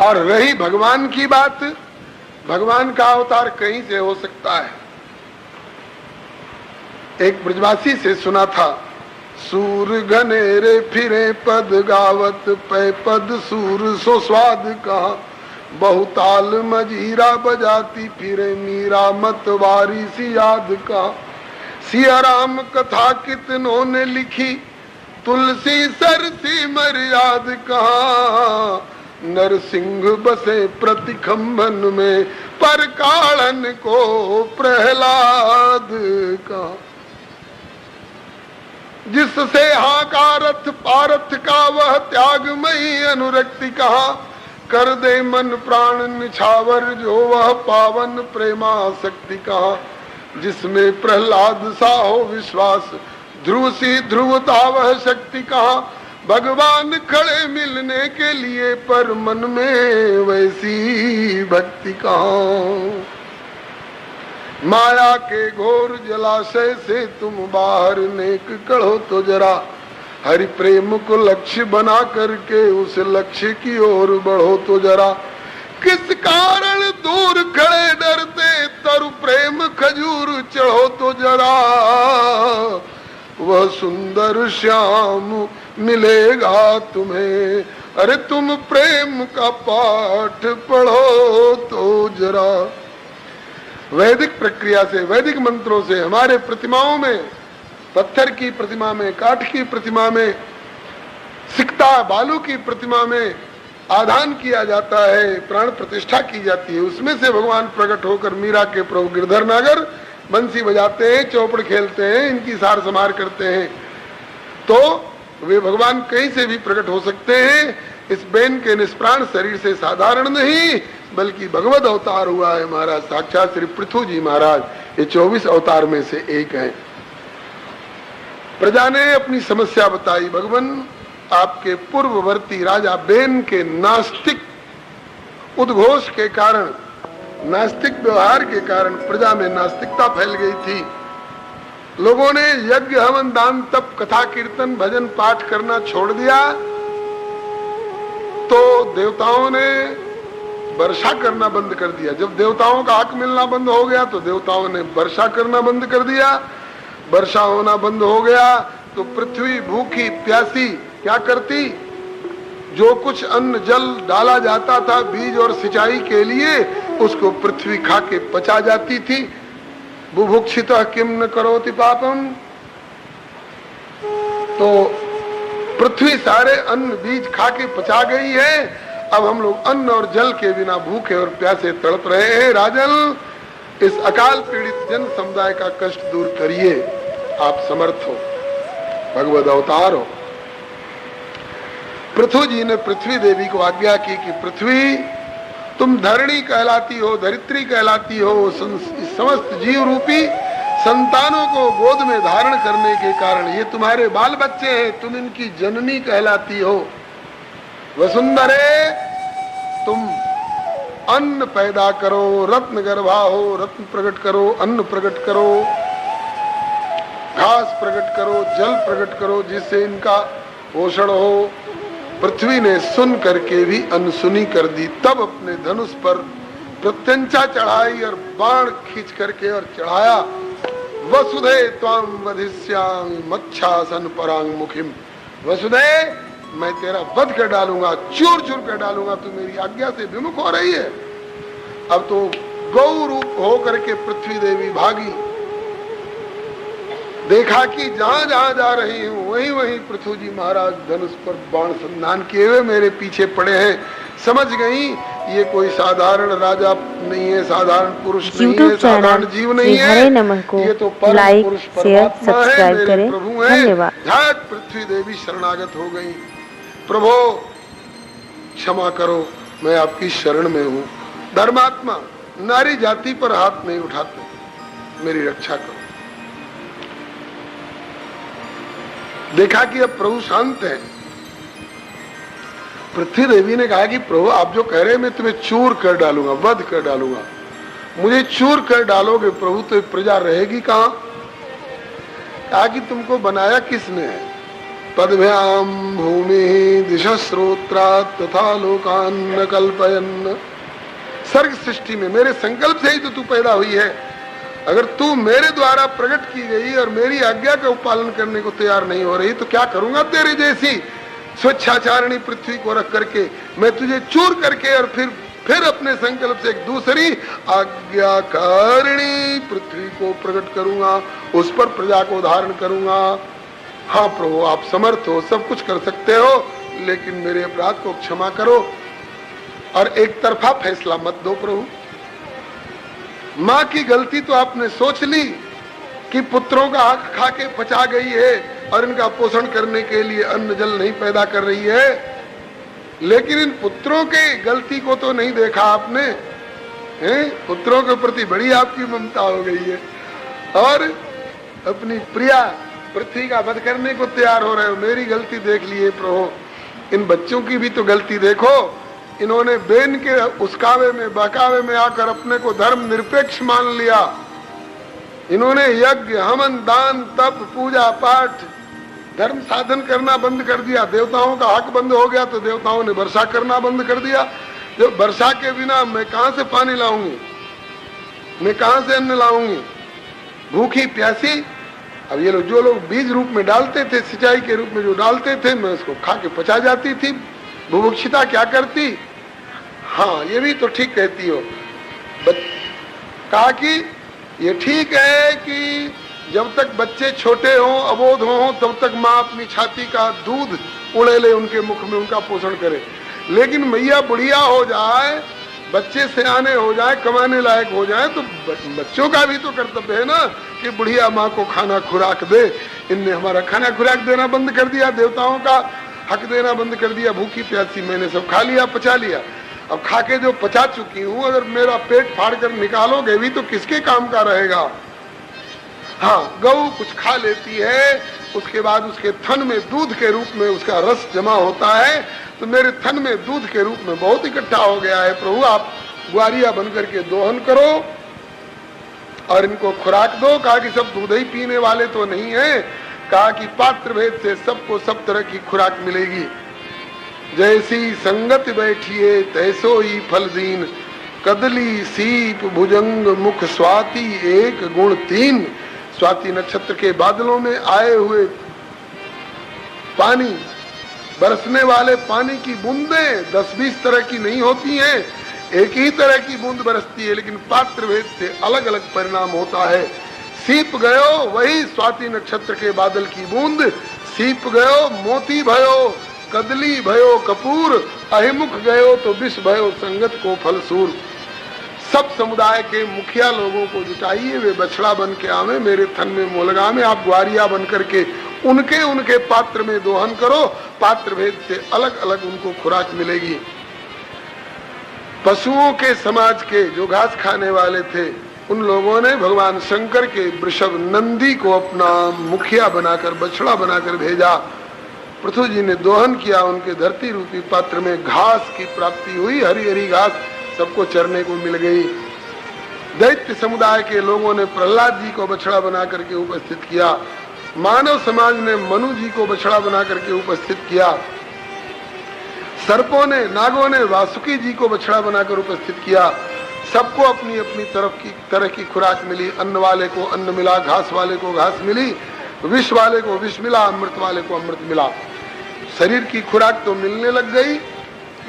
और रही भगवान की बात, भगवान का अवतार कहीं से हो सकता है। एक ब्रजवासी से सुना था, सूर घनेरे फिरे पद गावत, पै पद सूर सो स्वाद कहा, बहुताल मजीरा बजाती फिरे मीरा मतवारी सी याद कहा। सिया राम कथा कितनों ने लिखी, तुलसी सरसी मर्याद कहा, नरसिंह बसे प्रतिखंभन में, पर कालन को प्रहलाद कहा। जिससे हाकारथ पारथ का वह त्यागमयी अनुरक्ति कहा, कर दे मन प्राण निछावर जो वह पावन प्रेमासक्ति कहा। जिसमें प्रहलाद सा हो विश्वास, ध्रुव सी ध्रुवता वह शक्ति कहा। भगवान खड़े मिलने के लिए, पर मन में वैसी भक्ति कहा। माया के घोर जलाशय से तुम बाहर नेक कढ़ो तो जरा, हरि प्रेम को लक्ष्य बना करके उस लक्ष्य की ओर बढ़ो तो जरा। किस कारण दूर खड़े डरते, तरु प्रेम खजूर चढ़ो तो जरा। वह सुंदर श्याम मिलेगा तुम्हें, अरे तुम प्रेम का पाठ पढ़ो तो जरा। वैदिक प्रक्रिया से, वैदिक मंत्रों से हमारे प्रतिमाओं में, पत्थर की प्रतिमा में, काठ की प्रतिमा में, सिकता बालू की प्रतिमा में आधान किया जाता है, प्राण प्रतिष्ठा की जाती है। उसमें से भगवान प्रकट होकर मीरा के प्रभु गिरधर नागर बंसी बजाते हैं, चौपड़ खेलते हैं, इनकी सार संभार करते हैं। तो वे भगवान कहीं से भी प्रकट हो सकते हैं। इस बेन के निष्प्राण शरीर से साधारण नहीं, बल्कि भगवत अवतार हुआ है महाराज, साक्षात श्री पृथु जी महाराज। ये 24 अवतार में से एक है। प्रजा ने अपनी समस्या बताई, भगवान आपके पूर्ववर्ती राजा बेन के नास्तिक उद्घोष के कारण, नास्तिक व्यवहार के कारण प्रजा में नास्तिकता फैल गई थी। लोगों ने यज्ञ हवन दान तप कथा कीर्तन भजन पाठ करना छोड़ दिया, तो देवताओं ने वर्षा करना बंद कर दिया। जब देवताओं का हक मिलना बंद हो गया तो देवताओं ने वर्षा करना बंद कर दिया। वर्षा होना बंद हो गया तो पृथ्वी भूखी प्यासी क्या करती? जो कुछ अन्न जल डाला जाता था बीज और सिंचाई के लिए, उसको पृथ्वी खा के पचा जाती थी। बुभुक्षितः किम न करोति पापम। तो पृथ्वी सारे अन्न बीज खा के पचा गई है। अब हम लोग अन्न और जल के बिना भूखे और प्यासे तड़प रहे हैं। राजन, इस अकाल पीड़ित जन समुदाय का कष्ट दूर करिए, आप समर्थ हो, भगवद अवतार हो। पृथु जी ने पृथ्वी देवी को आज्ञा की कि पृथ्वी, तुम धरणी कहलाती हो, धरित्री कहलाती हो, समस्त जीव रूपी संतानों को गोद में धारण करने के कारण ये तुम्हारे बाल बच्चे हैं, तुम इनकी जननी कहलाती हो। वसुंधरे, तुम अन्न पैदा करो, रत्न गर्भा हो, रत्न प्रकट करो, अन्न प्रकट करो, घास प्रकट करो, जल प्रकट करो, जिससे इनका पोषण हो। पृथ्वी ने सुन करके भी अनसुनी कर दी। तब अपने धनुष पर प्रत्यंचा चढ़ाई और बाण खींच करके और चढ़ाया। वसुधे त्वां वधिष्यामि मच्छासन परांग मुखिम। वसुधे, मैं तेरा वध कर डालूंगा, चूर चूर कर डालूंगा। तू मेरी आज्ञा से विमुख हो रही है। अब तो गौ रूप हो करके पृथ्वी देवी भागी। देखा कि जहां जहां जा रही हूं वहीं वहीं पृथ्वी जी महाराज धनुष पर बाण संधान किए हुए मेरे पीछे पड़े हैं। समझ गई ये कोई साधारण राजा नहीं है, साधारण पुरुष नहीं है, साधारण जीव नहीं है, ये तो परम पुरुष परमात्मा है, मेरे प्रभु हैं। झट पृथ्वी देवी शरणागत हो गई। प्रभो क्षमा करो, मैं आपकी शरण में हूँ। धर्मात्मा, नारी जाति पर हाथ नहीं उठाते, मेरी रक्षा करो। देखा कि अब प्रभु शांत है। पृथ्वी देवी ने कहा कि प्रभु आप जो कह रहे हैं मैं तुम्हें चूर कर डालूंगा, वध कर डालूंगा। मुझे चूर कर डालोगे प्रभु तो प्रजा रहेगी कहां? कहा कि तुमको बनाया किसने है? पदभ्याम भूमि दिशा श्रोत्रा तथा लोकान न कल्पयन्। सर्ग सृष्टि में मेरे संकल्प से ही तो तू पैदा हुई है। अगर तू मेरे द्वारा प्रकट की गई और मेरी आज्ञा का पालन करने को तैयार नहीं हो रही तो क्या करूंगा? तेरे जैसी स्वच्छाचारणी पृथ्वी को रख करके मैं तुझे चूर करके और फिर अपने संकल्प से एक दूसरी आज्ञाकारिणी पृथ्वी को प्रकट करूंगा, उस पर प्रजा को धारण करूंगा। हाँ प्रभु, आप समर्थ हो, सब कुछ कर सकते हो, लेकिन मेरे अपराध को क्षमा करो और एक तरफा फैसला मत दो प्रभु। माँ की गलती तो आपने सोच ली कि पुत्रों का हक खा के पचा गई है और इनका पोषण करने के लिए अन्न जल नहीं पैदा कर रही है, लेकिन इन पुत्रों के गलती को तो नहीं देखा आपने हैं? पुत्रों के प्रति बड़ी आपकी ममता हो गई है और अपनी प्रिया पृथ्वी का वध करने को तैयार हो रहे हो। मेरी गलती देख लिए प्रभु, इन बच्चों की भी तो गलती देखो। इन्होंने बेन के उसकावे में बहकावे में आकर अपने को धर्म निरपेक्ष मान लिया। इन्होंने यज्ञ हवन दान तप पूजा पाठ धर्म साधन करना बंद कर दिया। देवताओं का हक बंद हो गया तो देवताओं ने वर्षा करना बंद कर दिया। जब वर्षा के बिना मैं कहां से पानी लाऊंगी, मैं कहां से अन्न लाऊंगी? भूखी प्यासी। अब ये लोग, जो लोग बीज रूप में डालते थे, सिंचाई के रूप में जो डालते थे, मैं उसको खा के पचा जाती थी। बुभुक्षिता क्या करती? हाँ, ये भी तो ठीक कहती हो। कहा कि ये ठीक है कि जब तक बच्चे छोटे हों, अबोध हों, तब तक माँ अपनी छाती का दूध उड़ेले उनके मुख में, उनका पोषण करे। लेकिन मैया बुढ़िया हो जाए, बच्चे सियाने हो जाए, कमाने लायक हो जाए, तो बच्चों का भी तो कर्तव्य है ना कि बुढ़िया माँ को खाना खुराक दे। इनने हमारा खाना खुराक देना बंद कर दिया, देवताओं का हक देना बंद कर दिया। भूखी प्यासी मैंने सब खा लिया, पचा लिया। अब खाके जो पचा चुकी हूं, अगर मेरा पेट फाड़ कर निकालोगे भी तो किसके काम का रहेगा। हाँ, गऊ कुछ खा लेती है, उसके बाद उसके थन में दूध के रूप में उसका रस जमा होता है, तो मेरे थन में दूध के रूप में बहुत इकट्ठा हो गया है। प्रभु आप ग्वारिया बनकर के दोहन करो और इनको खुराक दो। कहा कि सब दूध ही पीने वाले तो नहीं है, कहा कि पात्र भेद से सबको सब तरह की खुराक मिलेगी। जैसी संगत बैठिए तैसो ही फल दीन, कदली सीप भुजंग मुख स्वाति एक गुण तीन। स्वाति नक्षत्र के बादलों में आए हुए पानी, बरसने वाले पानी की बूंदें 10-20 तरह की नहीं होती हैं, एक ही तरह की बूंद बरसती है, लेकिन पात्र भेद से अलग अलग परिणाम होता है। सीप गयो वही स्वाति नक्षत्र के बादल की बूंद, सीप गयो मोती भयो, कदली भयो कपूर, अहिमुख गयो तो विष भयो संगत को फलसूर। सब समुदाय के मुखिया लोगों को जुटाइए, वे बछड़ा बन के आवे मेरे थन में मोलगा में, आप ग्वारिया बन करके उनके उनके पात्र में दोहन करो, पात्र भेद से अलग अलग उनको खुराक मिलेगी। पशुओं के समाज के जो घास खाने वाले थे, उन लोगों ने भगवान शंकर के वृषभ नंदी को अपना मुखिया बनाकर, बछड़ा बनाकर भेजा। पृथु जी ने दोहन किया, उनके धरती रूपी पात्र में घास की प्राप्ति हुई, हरी हरी घास सबको चरने को मिल गई। दैत्य समुदाय के लोगों ने प्रहलाद जी को बछड़ा बना करके उपस्थित किया, मानव समाज ने मनु जी को बछड़ा बना करके उपस्थित किया, सर्पों ने, नागों ने वासुकी जी को बछड़ा बनाकर उपस्थित किया। सबको अपनी अपनी तरह की खुराक मिली। अन्न वाले को अन्न मिला, घास वाले को घास मिली, विष वाले को विष मिला, अमृत वाले को अमृत मिला। शरीर की खुराक तो मिलने लग गई,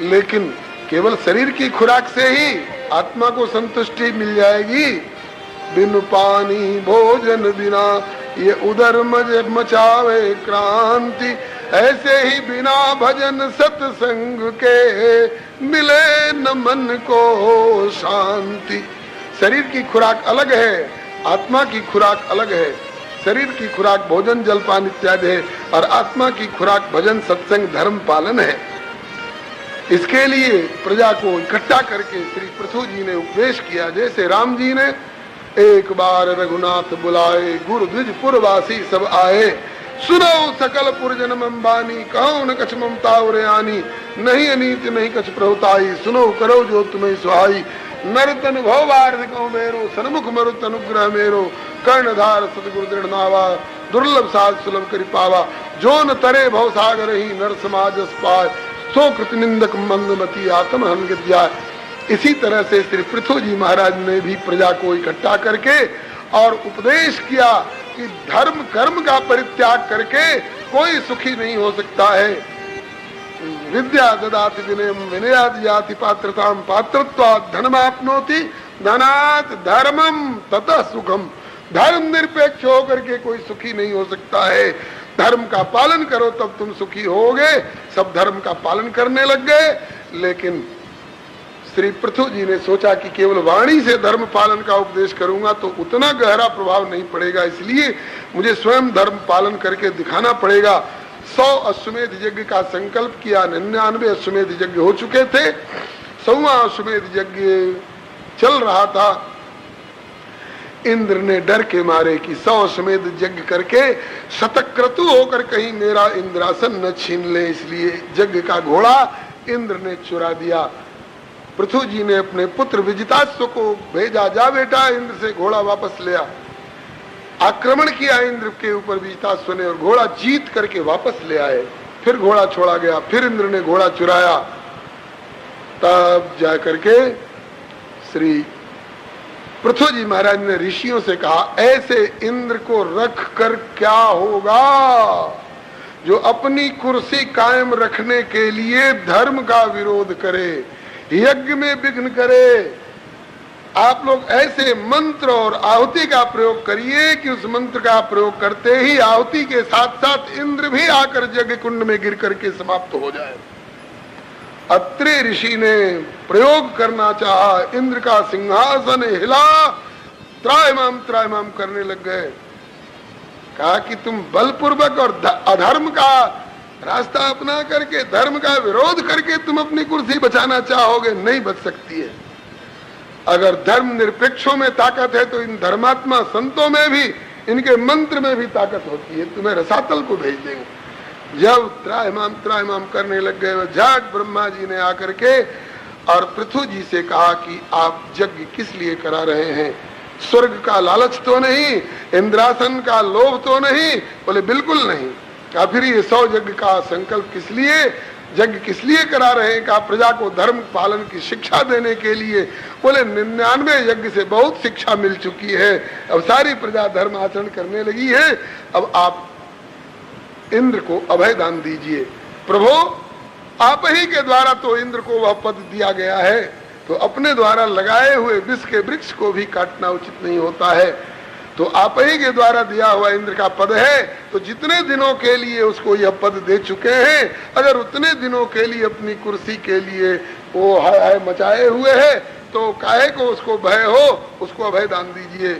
लेकिन केवल शरीर की खुराक से ही आत्मा को संतुष्टि मिल जाएगी। बिन पानी भोजन बिना ये उदर मचावे क्रांति, ऐसे ही बिना भजन सत्संग के मिले न मन को शांति। शरीर की खुराक अलग है, आत्मा की खुराक अलग है। शरीर की खुराक भोजन जलपान इत्यादि है, और आत्मा की खुराक भजन सत्संग धर्म पालन है। इसके लिए प्रजा को इकट्ठा करके श्री पृथु जी ने उपदेश किया। जैसे राम जी ने एक बार रघुनाथ बुलाए, गुरु द्विज पुरवासी सब आए, सुनो सकल पुरजन मंबानी, कहो न कछ ममता उरयानी, नहीं अनीति नहीं कछ प्रभुताई, सुनो करो जो तुम्हें सुहाई। नरतन भववार्ध कहो मेरो, सन्मुख मरुत अनुग्रह मेरो, कर्णधार सतगुरु दृढ़ नावा, दुर्लभ साध सुलभ करि पावा। जो न तरे भव सागर ही नर समाज पाय, सो कृत निंदक मंदमती आत्म हन जाय। इसी तरह से श्री पृथु जी महाराज ने भी प्रजा को इकट्ठा करके और उपदेश किया कि धर्म कर्म का परित्याग करके कोई सुखी नहीं हो सकता है। विद्या ददाति विनयम विनयात् याति पात्रताम, पात्रत्वात् धनमाप्नोति धनात् धर्मम ततः सुखम। धर्म निरपेक्ष होकर के कोई सुखी नहीं हो सकता है। धर्म का पालन करो तब तुम सुखी होगे। सब धर्म का पालन करने लग गए, लेकिन श्री पृथु जी ने सोचा कि केवल वाणी से धर्म पालन का उपदेश करूंगा तो उतना गहरा प्रभाव नहीं पड़ेगा, इसलिए मुझे स्वयं धर्म पालन करके दिखाना पड़ेगा। 100 अश्वमेध यज्ञ का संकल्प किया। 99 अश्वमेध यज्ञ हो चुके थे, 100वां अश्वमेध यज्ञ चल रहा था। इंद्र ने डर के मारे कि 100 अश्वमेध यज्ञ करके शतक्रतु होकर कहीं मेरा इंद्रासन न छीन ले, इसलिए यज्ञ का घोड़ा इंद्र ने चुरा दिया। पृथु जी ने अपने पुत्र विजिताश्व को भेजा, जा बेटा इंद्र से घोड़ा वापस ले आ। आक्रमण किया इंद्र के ऊपर विजिताश्व ने, और घोड़ा जीत करके वापस ले आए। फिर घोड़ा छोड़ा गया, फिर इंद्र ने घोड़ा चुराया। तब जा करके श्री पृथु जी महाराज ने ऋषियों से कहा, ऐसे इंद्र को रख कर क्या होगा जो अपनी कुर्सी कायम रखने के लिए धर्म का विरोध करे, यज्ञ में विघ्न करे। आप लोग ऐसे मंत्र और आहुति का प्रयोग करिए कि उस मंत्र का प्रयोग करते ही आहुति के साथ साथ इंद्र भी आकर यज्ञ कुंड में गिर करके समाप्त हो जाए। अत्रि ऋषि ने प्रयोग करना चाहा, इंद्र का सिंहासन हिला, त्रायमाम करने लग गए। कहा कि तुम बलपूर्वक और अधर्म का रास्ता अपना करके, धर्म का विरोध करके तुम अपनी कुर्सी बचाना चाहोगे, नहीं बच सकती है। अगर धर्म निरपेक्षों में ताकत है तो इन धर्मात्मा संतों में भी, इनके मंत्र में भी ताकत होती है। तुम्हें रसातल को भेज देंगे। जब त्राहिमाम करने लग गए, झट ब्रह्मा जी ने आकर के और पृथु जी से कहा कि आप यज्ञ किस लिए करा रहे हैं? स्वर्ग का लालच तो नहीं, इंद्रासन का लोभ तो नहीं? बोले बिल्कुल नहीं। क्या फिर ये 100 यज्ञ का संकल्प किस लिए, यज्ञ किस लिए करा रहे हैं? कहा प्रजा को धर्म पालन की शिक्षा देने के लिए। बोले 99 यज्ञ से बहुत शिक्षा मिल चुकी है, अब सारी प्रजा धर्म आचरण करने लगी है। अब आप इंद्र को अभय दान दीजिए। प्रभु आप ही के द्वारा तो इंद्र को वह पद दिया गया है, तो अपने द्वारा लगाए हुए विष के वृक्ष को भी काटना उचित नहीं होता है। तो आप ही के द्वारा दिया हुआ इंद्र का पद है, तो जितने दिनों के लिए उसको यह पद दे चुके हैं, अगर उतने दिनों के लिए अपनी कुर्सी के लिए वो हाय मचाए हुए है, तो काहे को उसको भय हो, उसको अभय दान दीजिए।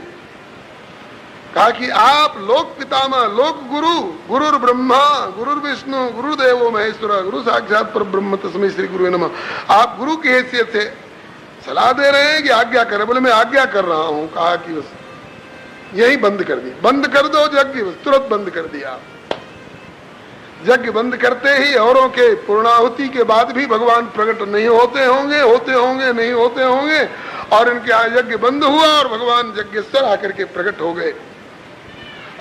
कहा कि आप लोक पितामह, लोक गुरु, गुरुर ब्रह्मा गुरुर विष्णु गुरुदेवो महेश्वर गुरु साक्षात पर ब्रह्म तस्मै श्री गुरु नमः। आप गुरु की हैसियत से सलाह दे रहे हैं कि आज्ञा करें। बोले मैं आज्ञा कर रहा हूं। कहा कि बस यही बंद कर दिया, बंद कर दो यज्ञ। तुरंत बंद कर दिया। यज्ञ बंद करते ही औरों के पूर्णाहुति के बाद भी भगवान प्रकट नहीं होते होंगे, नहीं होते होंगे, और इनके यहाँ यज्ञ बंद हुआ और भगवान यज्ञेश्वर आकर के प्रकट हो गए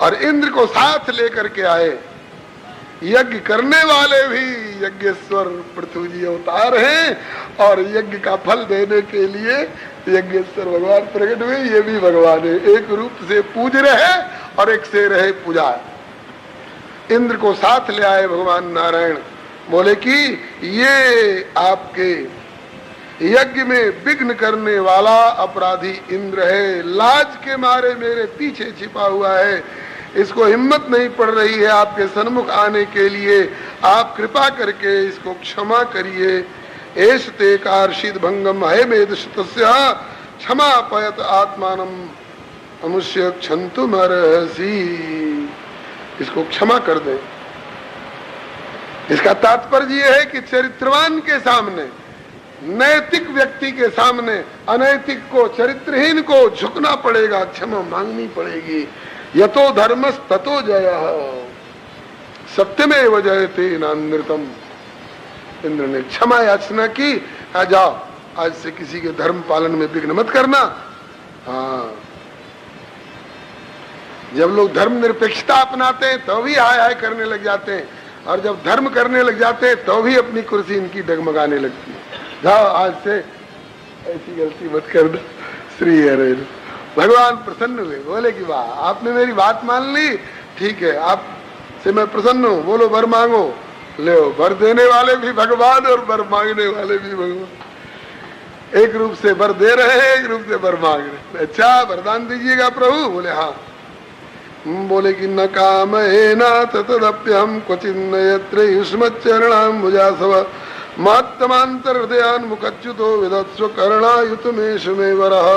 और इंद्र को साथ लेकर के आए। यज्ञ करने वाले भी यज्ञेश्वर पृथ्वी जी अवतार हैं और यज्ञ का फल देने के लिए यज्ञेश्वर भगवान प्रकट हुए। ये भी भगवान है, एक रूप से पूज रहे और एक से रहे पूजा। इंद्र को साथ ले आए भगवान नारायण। बोले कि ये आपके यज्ञ में विघ्न करने वाला अपराधी इंद्र है, लाज के मारे मेरे पीछे छिपा हुआ है, इसको हिम्मत नहीं पड़ रही है आपके सन्मुख आने के लिए। आप कृपा करके इसको क्षमा करिए। एषते कार्षित भंगम है मेद शतस्य क्षमा पयत आत्मानम अमुष्य क्षंतु मरसी। इसको क्षमा कर दे। इसका तात्पर्य यह है कि चरित्रवान के सामने, नैतिक व्यक्ति के सामने अनैतिक को, चरित्रहीन को झुकना पड़ेगा, क्षमा मांगनी पड़ेगी। यतो धर्मस ततो जयः सत्यमेव जयते नानृतम। इंद्र ने क्षमा याचना की। कहा जाओ आज से किसी के धर्म पालन में विघ्न मत करना। हाँ, जब लोग धर्म निरपेक्षता अपनाते हैं तो भी हाय हाय करने लग जाते हैं, और जब धर्म करने लग जाते हैं तो भी अपनी कुर्सी इनकी डगमगाने लगती है। जाओ आज से ऐसी गलती मत करना। श्री हरे। भगवान प्रसन्न हुए, बोले कि वाह आपने मेरी बात मान ली, ठीक है आप से मैं प्रसन्न हूँ, बोलो वर मांगो। ले वर देने वाले भी भगवान और वर मांगने वाले भी भगवान। एक रूप से वर दे रहे हैं, एक रूप से वर मांग रहे हैं। अच्छा वरदान दीजिएगा प्रभु। बोले हाँ। बोले कि न काम है नाथ तदप्यहम क्वचिन्न यत्र युष्मच्चरणाम भुजासव मात्तमांतर हृदयान मुखच्युतो विदत्स्व करणायुत में शुमे वरः।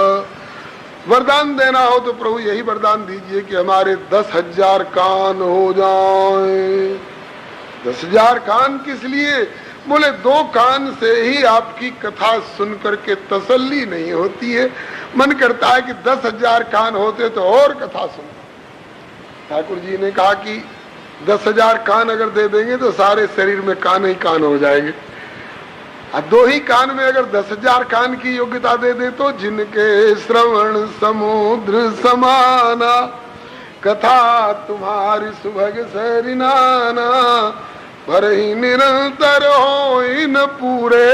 वरदान देना हो तो प्रभु यही वरदान दीजिए कि हमारे 10,000 कान हो जाएं। 10,000 कान किस लिए? बोले 2 कान से ही आपकी कथा सुन करके तसल्ली नहीं होती है, मन करता है कि 10,000 कान होते तो और कथा सुन। ठाकुर जी ने कहा कि 10,000 कान अगर दे देंगे तो सारे शरीर में कान ही कान हो जाएंगे। अब 2 ही कान में अगर 10,000 कान की योग्यता दे दे तो जिनके श्रवण समुद्र समाना कथा तुम्हारी सुभग सरिनाना भर ही निरंतर हो न पूरे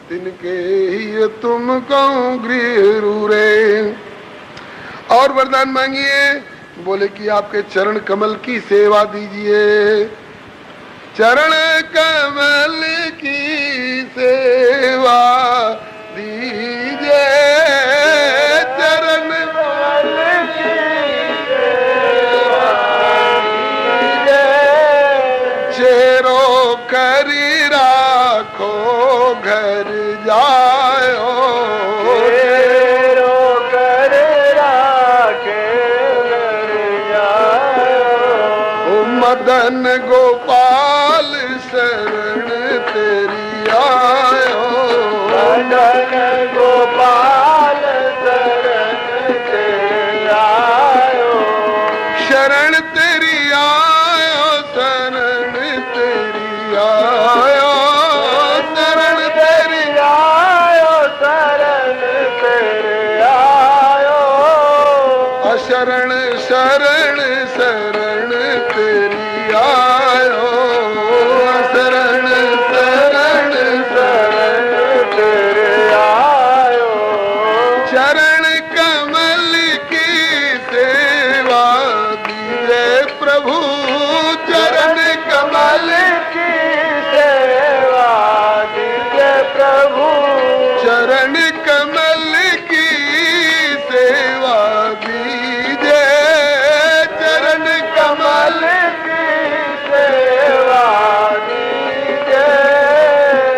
तिनके ही तुम कहूँ गृह रूरे। और वरदान मांगिए। बोले कि आपके चरण कमल की सेवा दीजिए। चरण कमल की सेवा दीजिए। चरण कमल की सेवा दीजिए। चेरो करी राखो घर जाओ। चेरो कर राखे घर जाओ। मदन गोपाल आयो शरण तेरी आयो शरण तेरे आयो अशरण शरण शरण तेरी आयो शरण शरण शरण तेरे आयो चरण कमल की सेवा दीजे प्रभु चरण कमल की सेवा दीजे प्रभु चरण कमल की सेवा दीजे चरण कमल की सेवा दीजे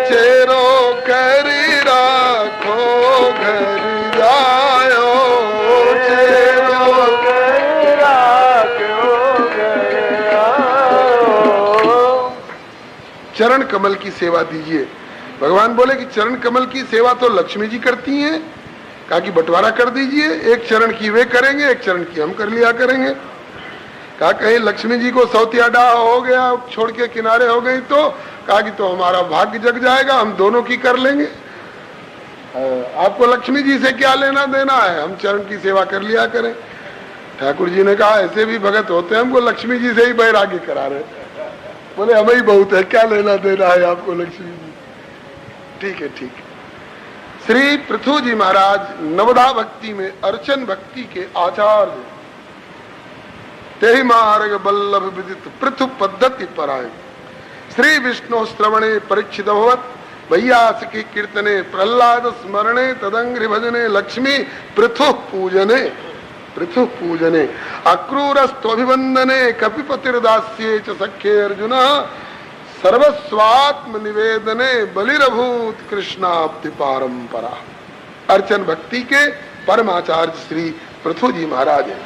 चेरो कर राखो घर जायो चेरो चरण कमल की सेवा दीजिए। भगवान बोले कि चरण कमल की सेवा तो लक्ष्मी जी करती हैं, कहा कि बंटवारा कर दीजिए, एक चरण की वे करेंगे, एक चरण की हम कर लिया करेंगे। कहा कहीं लक्ष्मी जी को सौतिया डाह हो गया, छोड़ के किनारे हो गई तो कहा कि तो हमारा भाग्य जग जाएगा, हम दोनों की कर लेंगे। आपको लक्ष्मी जी से क्या लेना देना है, हम चरण की सेवा कर लिया करें। ठाकुर जी ने कहा ऐसे भी भगत होते हैं, हमको लक्ष्मी जी से ही बैराग्य करा रहे। बोले हमें ही बहुत है, क्या लेना देना है आपको लक्ष्मी जी। ठीक है ठीक है। श्री पृथु जी महाराज नवदा भक्ति में अर्चन भक्ति के आचार्य, तेहि मार्ग बल्लभ विदित पृथु पद्धति पराय। श्री विष्णु श्रवणे परीक्षित भवत भैयास की कीर्तने प्रहलाद स्मरणे तदंग्रि भजने लक्ष्मी पृथु पूजने पृथु पूजने अक्रूरस्त्वभिवंदने कपिपतिर्दास्ये च सख्ये अर्जुन सर्वस्वात्म निवेदने बलिरभूत कृष्णाब्धि परंपरा। अर्चन भक्ति के परमाचार्य श्री पृथु जी महाराज हैं।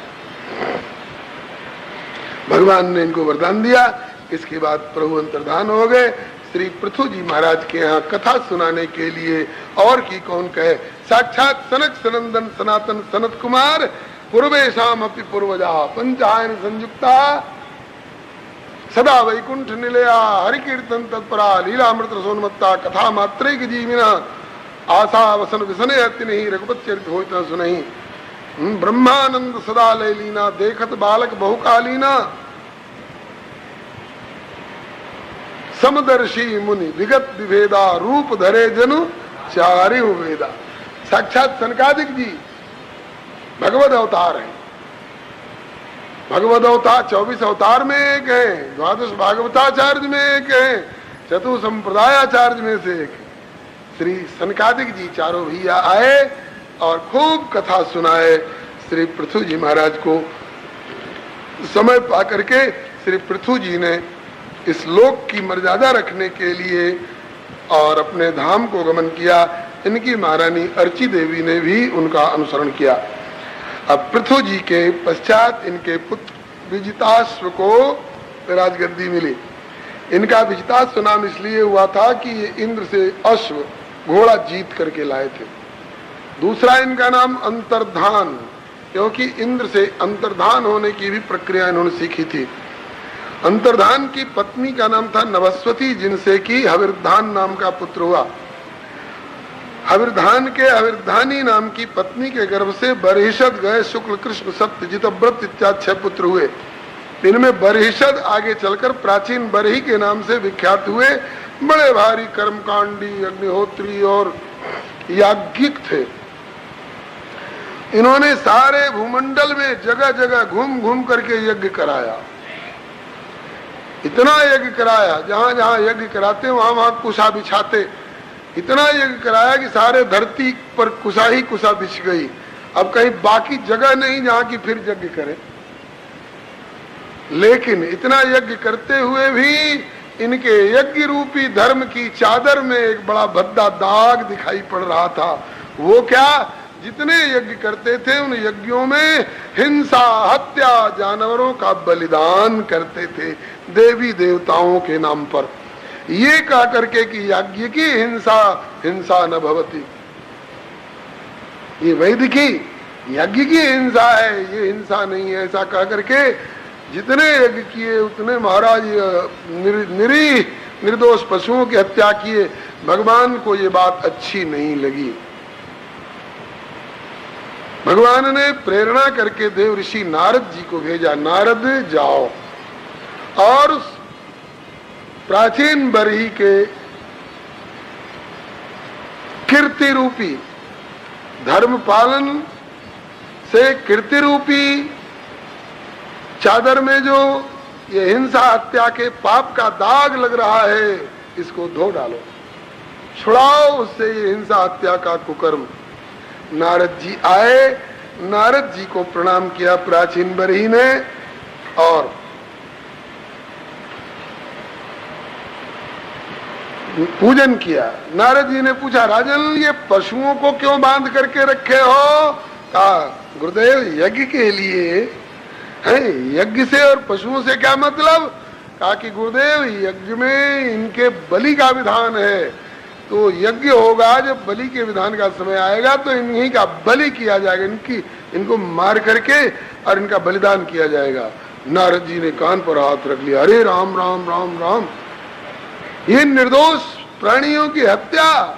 भगवान ने इनको वरदान दिया। इसके बाद प्रभु अंतर्धान हो गए। श्री पृथु जी महाराज के यहाँ कथा सुनाने के लिए और की कौन कहे, साक्षात सनक सनंदन सनातन सनत कुमार पूर्वेशाम अपि पूर्वजा पंचायन संयुक्ता सदा वैकुंठ निलया हरि कीर्तन तत्परा लीलामृत सोनमत्ता कथा मात्रे की जीविना आशा वसन विसने अति नहीं रघुपत चरित होता सुनही ब्रह्मानंद सदा लय लीना देखत बालक बहुकालीना समदर्शी मुनि विगत विभेदा रूप धरे जनु चारि वेदा। साक्षात सनकादिक जी भगवत अवतार है। भगवत अवतार 24 अवतार में एक है, द्वादश भागवताचार्य में एक है, चतुर्थ संप्रदायाचार्य में से एक। श्री सनकादिक जी चारों भैया आए और खूब कथा सुनाए। श्री पृथु जी महाराज को समय पा करके श्री पृथु जी ने इस लोक की मर्यादा रखने के लिए और अपने धाम को गमन किया। इनकी महारानी अर्ची देवी ने भी उनका अनुसरण किया। अब पृथु जी के पश्चात इनके पुत्र विजिताश्व को राजगद्दी मिली। इनका विजिताश्व नाम इसलिए हुआ था कि ये इंद्र से अश्व घोड़ा जीत करके लाए थे। दूसरा इनका नाम अंतर्धान, क्योंकि इंद्र से अंतर्धान होने की भी प्रक्रिया इन्होंने सीखी थी। अंतर्धान की पत्नी का नाम था नवस्वती, जिनसे कि हविर्धान नाम का पुत्र हुआ। हविर्धान के हविर्धानी नाम की पत्नी के गर्भ से बरहिषद गए शुक्ल कृष्ण सत्य जितव्रत इत्यादि 6 पुत्र हुए। इनमें बरहिषद आगे चलकर प्राचीन बरही के नाम से विख्यात हुए। बड़े भारी कर्मकांडी अग्निहोत्री और याज्ञिक थे। इन्होंने सारे भूमंडल में जगह जगह घूम घूम करके यज्ञ कराया। इतना यज्ञ कराया, जहां जहां यज्ञ कराते वहां वहां कुशा बिछाते। इतना यज्ञ कराया कि सारे धरती पर कुशा ही कुशा बिछ गई। अब कहीं बाकी जगह नहीं जहां की फिर यज्ञ करे। लेकिन इतना यज्ञ करते हुए भी इनके यज्ञ रूपी धर्म की चादर में एक बड़ा भद्दा दाग दिखाई पड़ रहा था। वो क्या, जितने यज्ञ करते थे उन यज्ञों में हिंसा हत्या जानवरों का बलिदान करते थे देवी देवताओं के नाम पर। ये कह करके कि यज्ञ की हिंसा हिंसा न भवती, ये वैद्य की यज्ञ की हिंसा है, ये हिंसा नहीं है, ऐसा कह करके जितने यज्ञ किए उतने महाराज निरीह निर्दोष पशुओं की हत्या किए। भगवान को ये बात अच्छी नहीं लगी। भगवान ने प्रेरणा करके देव ऋषि नारद जी को भेजा, नारद जाओ और प्राचीन बरही के कीर्ति रूपी धर्म पालन से कीर्ति रूपी चादर में जो ये हिंसा हत्या के पाप का दाग लग रहा है, इसको धो डालो, छुड़ाओ उससे ये हिंसा हत्या का कुकर्म। नारद जी आए, नारद जी को प्रणाम किया प्राचीन बरही ने और पूजन किया। नारद जी ने पूछा, राजन ये पशुओं को क्यों बांध करके रखे हो? कहा गुरुदेव यज्ञ के लिए है। यज्ञ से और पशुओं से क्या मतलब? कहा कि गुरुदेव यज्ञ में इनके बलि का विधान है, तो यज्ञ होगा, जब बलि के विधान का समय आएगा तो इन्हीं का बलि किया जाएगा, इनको मार करके और इनका बलिदान किया जाएगा। नारद जी ने कान पर हाथ रख लिया, अरे राम राम राम राम, ये निर्दोष प्राणियों की हत्या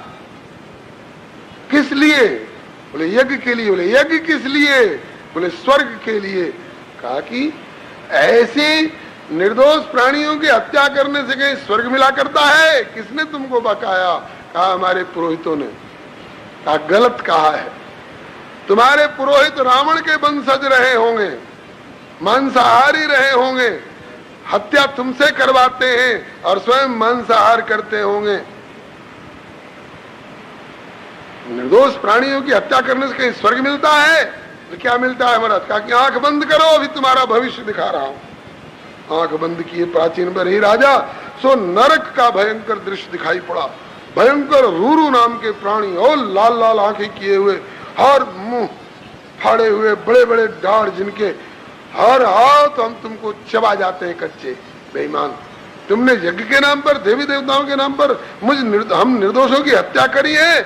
किस लिए? बोले यज्ञ के लिए। बोले यज्ञ किस लिए? बोले स्वर्ग के लिए। कहा कि ऐसे निर्दोष प्राणियों की हत्या करने से कहीं स्वर्ग मिला करता है? किसने तुमको बकाया? कहा हमारे पुरोहितों ने। कहा गलत कहा है, तुम्हारे पुरोहित रावण के वंशज रहे होंगे, मांसाहारी रहे होंगे, हत्या तुमसे करवाते हैं और स्वयं मांसाहार करते होंगे। निर्दोष प्राणियों की हत्या करने से कहीं स्वर्ग मिलता है? तो क्या मिलता है महाराज? कहा कि आंख बंद करो, अभी तुम्हारा भविष्य दिखा रहा हूं। आंख बंद किए प्राचीन बरही राजा, सो नरक का भयंकर दृश्य दिखाई पड़ा। भयंकर रूरू नाम के प्राणी और लाल लाल आंखें किए हुए और मुंह फाड़े हुए, बड़े बड़े दाढ़ जिनके, हर हाथ हम तुमको चबा जाते हैं कच्चे बेईमान। तुमने यज्ञ के नाम पर, देवी देवताओं के नाम पर हम निर्दोषों की हत्या करी है,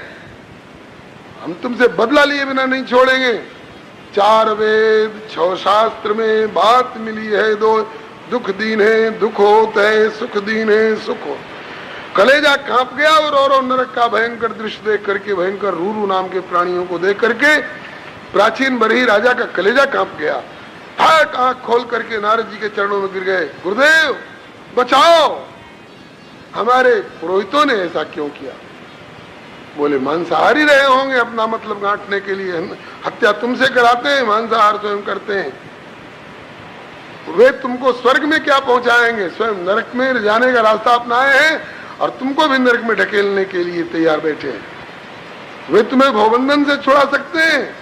हम तुमसे बदला लिए बिना नहीं छोड़ेंगे। 4 वेद 6 शास्त्र में बात मिली है, दो दुख दीन है दुख होत है, सुख दीन है सुख हो। कलेजा कांप गया और नरक का भयंकर दृश्य देख करके, भयंकर रूरू नाम के प्राणियों को देख करके प्राचीन बरही राजा का कलेजा कांप गया। फट आंख खोल करके नारद जी के चरणों में गिर गए, गुरुदेव बचाओ, हमारे पुरोहितों ने ऐसा क्यों किया? बोले मांसाहारी रहे होंगे अपना मतलब गांठने के लिए, हत्या तुमसे कराते हैं, मांसाहार स्वयं करते हैं। वे तुमको स्वर्ग में क्या पहुंचाएंगे? स्वयं नरक में जाने का रास्ता अपनाए हैं और तुमको भी नरक में ढकेलने के लिए तैयार बैठे हैं। वे तुम्हें भवबंधन से छुड़ा सकते हैं।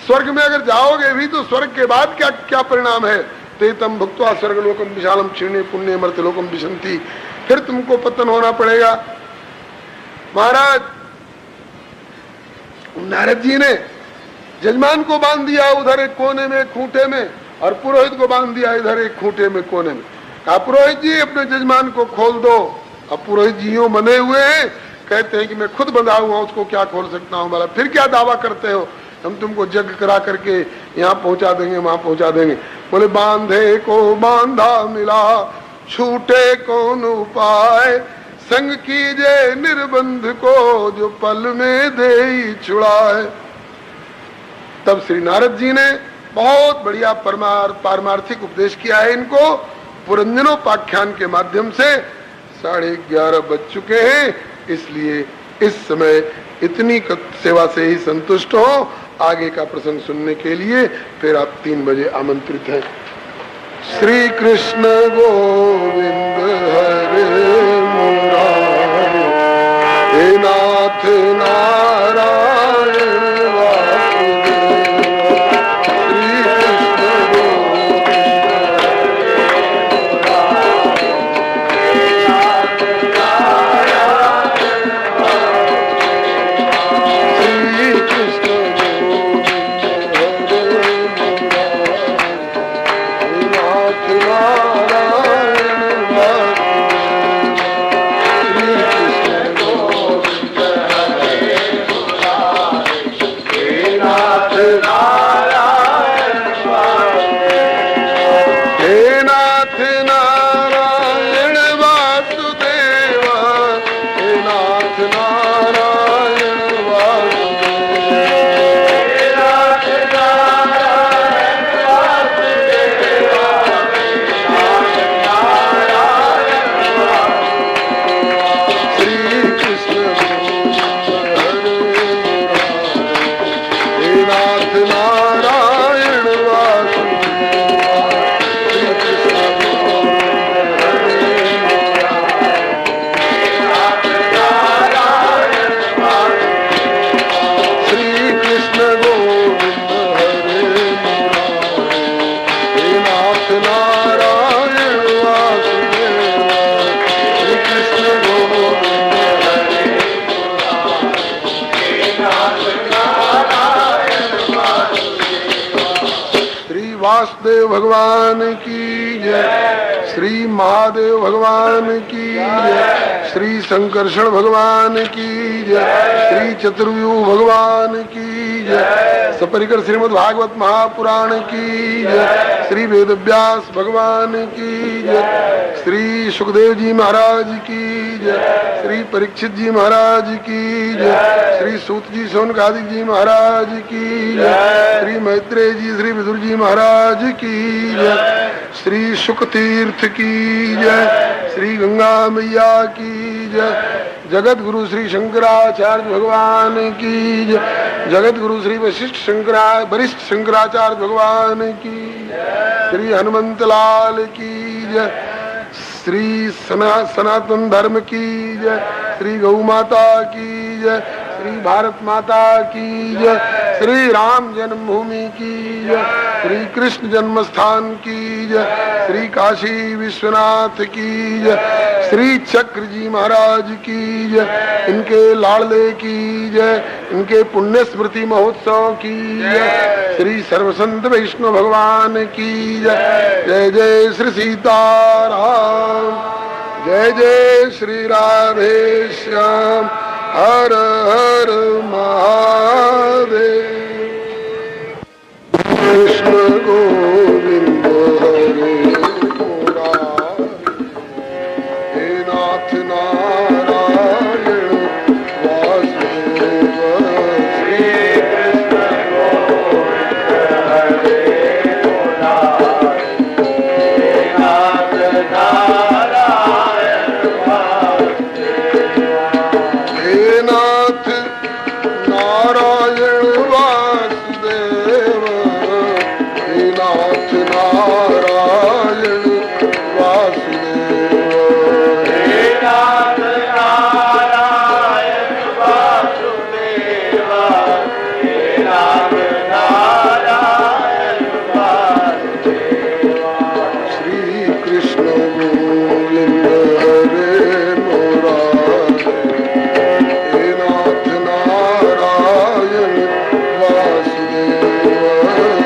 स्वर्ग में अगर जाओगे भी तो स्वर्ग के बाद क्या क्या परिणाम है? तेतम भुक्त्वा स्वर्गलोकम विशालम क्षीणे पुण्य मर्त्यलोकम विशंति, फिर तुमको पतन होना पड़ेगा। महाराज नारद जी ने जजमान को बांध दिया उधर एक कोने में खूंटे में, और पुरोहित को बांध दिया इधर एक खूंटे में कोने में। कहा पुरोहित जी अपने जजमान को खोल दो। अब पुरोहित जी यूं बंधे हुए हैं, कहते हैं कि मैं खुद बंधा हुआ उसको क्या खोल सकता हूँ? बोला फिर क्या दावा करते हो, हम तुमको जग करा करके यहाँ पहुंचा देंगे वहां पहुंचा देंगे। बोले बांधे को बांधा मिला, छूटे कौन उपाय, संग कीजे निर्बंध को जो पल में दे छुड़ाए। तब श्री नारद जी ने बहुत बढ़िया पारमार्थिक उपदेश किया है इनको पुरंजनोपाख्यान के माध्यम से। 11:30 बज चुके हैं, इसलिए इस समय इतनी सेवा से ही संतुष्ट हो। आगे का प्रसंग सुनने के लिए फिर आप 3 बजे आमंत्रित हैं। श्री कृष्ण गोविंद हरे मुरारी, हे नाथ नारायण वासुदेव। श्री कृष्ण गोविंद श्री कृष्ण नारायण वासुदेव। वासुदेव भगवान की जय, श्री महादेव भगवान की जय, श्री संकर्षण भगवान की जय, श्री चतुर्व्यूह भगवान की जय, सपरिकर श्रीमद् भागवत महापुराण की जय, श्री वेदव्यास भगवान की जय, श्री सुखदेव जी महाराज की जय, श्री परीक्षित जी महाराज की जय, श्री सूत जी सौनकादिक जी महाराज की जय, श्री मैत्रेय जी श्री विदुर जी महाराज की जय, श्री शुक तीर्थ की जय, श्री गंगा मैया की जय, जगत गुरु श्री शंकराचार्य भगवान की जय, जगत गुरु श्री वरिष्ठ शंकराचार्य भगवान की, श्री हनुमंत लाल की जय, श्री सनातन धर्म की जय, श्री गौ माता की जय, श्री भारत माता की जय, श्री राम जन्मभूमि की जय, श्री कृष्ण जन्मस्थान की जय, श्री काशी विश्वनाथ की जय, श्री चक्र जी महाराज की जय, इनके लाडले की जय, इनके पुण्य स्मृति महोत्सव की जय, श्री सर्वसंत वैष्णव भगवान की जय, जय जय श्री सीताराम, जय जय श्री राधे श्याम, हर हर महादेव। कृष्ण गोविंद हरे मुरारी, हे नाथ नारायण वासुदेव, श्री कृष्ण गोविंद हरे मुरारी, हे नाथ नारायण वासुदेव, हे नाथ नारायण वासुदेव, हे नाथ नारायण वासुदेव, हे नाथ नारायण वासुदेव, हे नाथ नारायण वासुदेव, श्री कृष्ण गोविंद हरे मुरारी, हे नाथ नारायण वासुदेव,